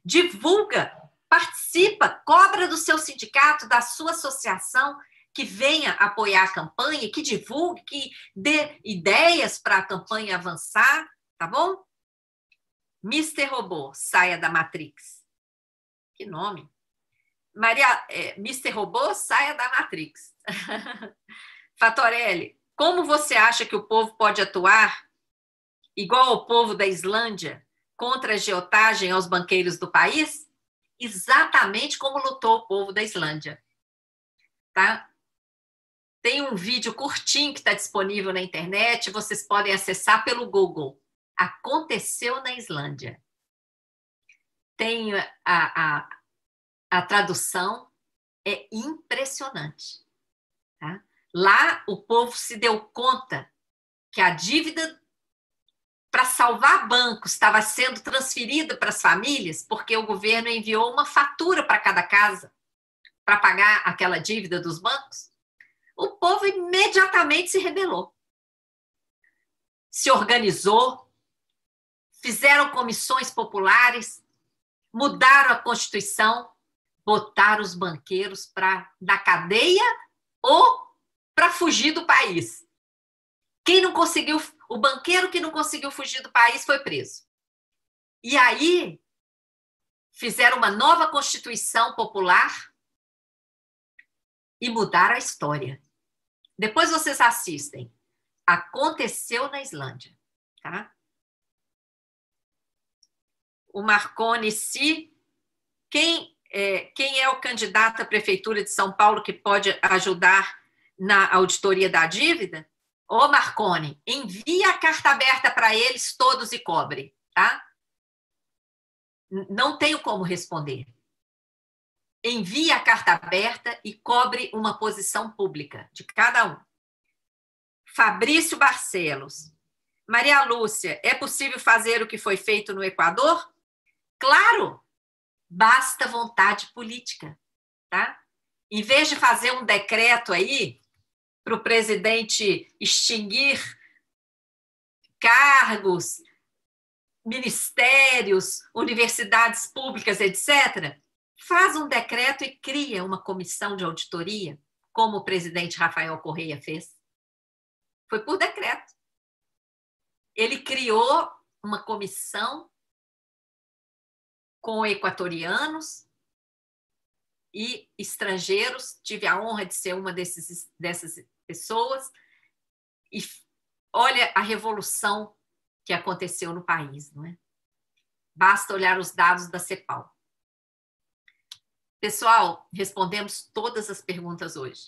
Divulga, participa, cobra do seu sindicato, da sua associação, que venha apoiar a campanha, que divulgue, que dê ideias para a campanha avançar, tá bom? Mr. Robô, saia da Matrix. Que nome? Mr. Robô, saia da Matrix. Fatorelli, como você acha que o povo pode atuar igual ao povo da Islândia contra a agiotagem aos banqueiros do país? Exatamente como lutou o povo da Islândia. Tá? Tem um vídeo curtinho que está disponível na internet, vocês podem acessar pelo Google. Aconteceu na Islândia. Tem a tradução, é impressionante. Tá? Lá o povo se deu conta que a dívida para salvar bancos estava sendo transferida para as famílias, porque o governo enviou uma fatura para cada casa para pagar aquela dívida dos bancos. O povo imediatamente se rebelou. Se organizou, fizeram comissões populares, mudaram a Constituição, botaram os banqueiros da cadeia ou para fugir do país. Quem não conseguiu, o banqueiro que não conseguiu fugir do país foi preso. E aí fizeram uma nova Constituição popular e mudaram a história. Depois vocês assistem. Aconteceu na Islândia, tá? O Marconi, quem é o candidato à Prefeitura de São Paulo que pode ajudar na auditoria da dívida? Ô Marconi, envia a carta aberta para eles todos e cobre, tá? Não tenho como responder. Envie a carta aberta e cobre uma posição pública de cada um. Fabrício Barcelos. Maria Lúcia, é possível fazer o que foi feito no Equador? Claro! Basta vontade política, tá? Em vez de fazer um decreto aí para o presidente extinguir cargos, ministérios, universidades públicas, etc., faz um decreto e cria uma comissão de auditoria, como o presidente Rafael Correia fez. Foi por decreto. Ele criou uma comissão com equatorianos e estrangeiros. Tive a honra de ser uma dessas pessoas. E olha a revolução que aconteceu no país, não é? Basta olhar os dados da CEPAL. Pessoal, respondemos todas as perguntas hoje.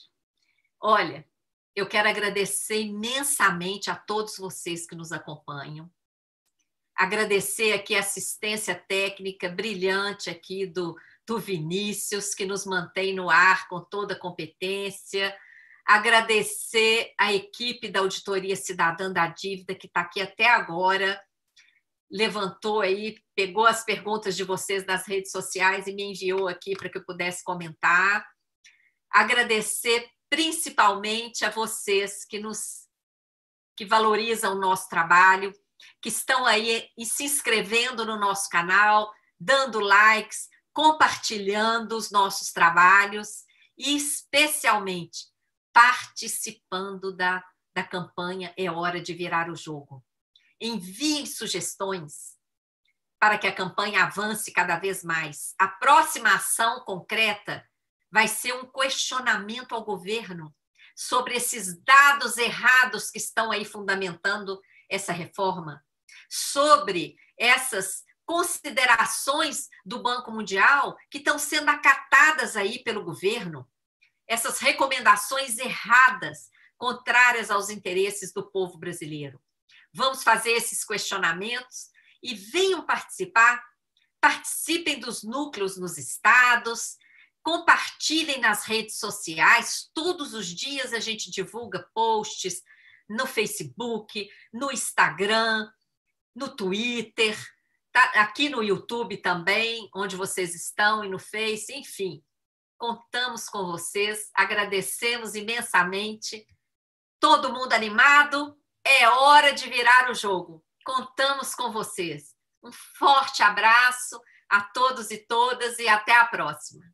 Olha, eu quero agradecer imensamente a todos vocês que nos acompanham. Agradecer aqui a assistência técnica brilhante aqui do Vinícius, que nos mantém no ar com toda a competência. Agradecer a equipe da Auditoria Cidadã da Dívida, que está aqui até agora, levantou aí, pegou as perguntas de vocês nas redes sociais e me enviou aqui para que eu pudesse comentar. Agradecer principalmente a vocês que valorizam o nosso trabalho, que estão aí e se inscrevendo no nosso canal, dando likes, compartilhando os nossos trabalhos e, especialmente, participando da campanha É Hora de Virar o Jogo. Enviem sugestões para que a campanha avance cada vez mais. A próxima ação concreta vai ser um questionamento ao governo sobre esses dados errados que estão aí fundamentando essa reforma, sobre essas considerações do Banco Mundial que estão sendo acatadas aí pelo governo, essas recomendações erradas, contrárias aos interesses do povo brasileiro. Vamos fazer esses questionamentos e venham participar, participem dos núcleos nos estados, compartilhem nas redes sociais, todos os dias a gente divulga posts no Facebook, no Instagram, no Twitter, tá? Aqui no YouTube também, onde vocês estão, e no Face, enfim. Contamos com vocês, agradecemos imensamente. Todo mundo animado? É hora de virar o jogo. Contamos com vocês. Um forte abraço a todos e todas e até a próxima.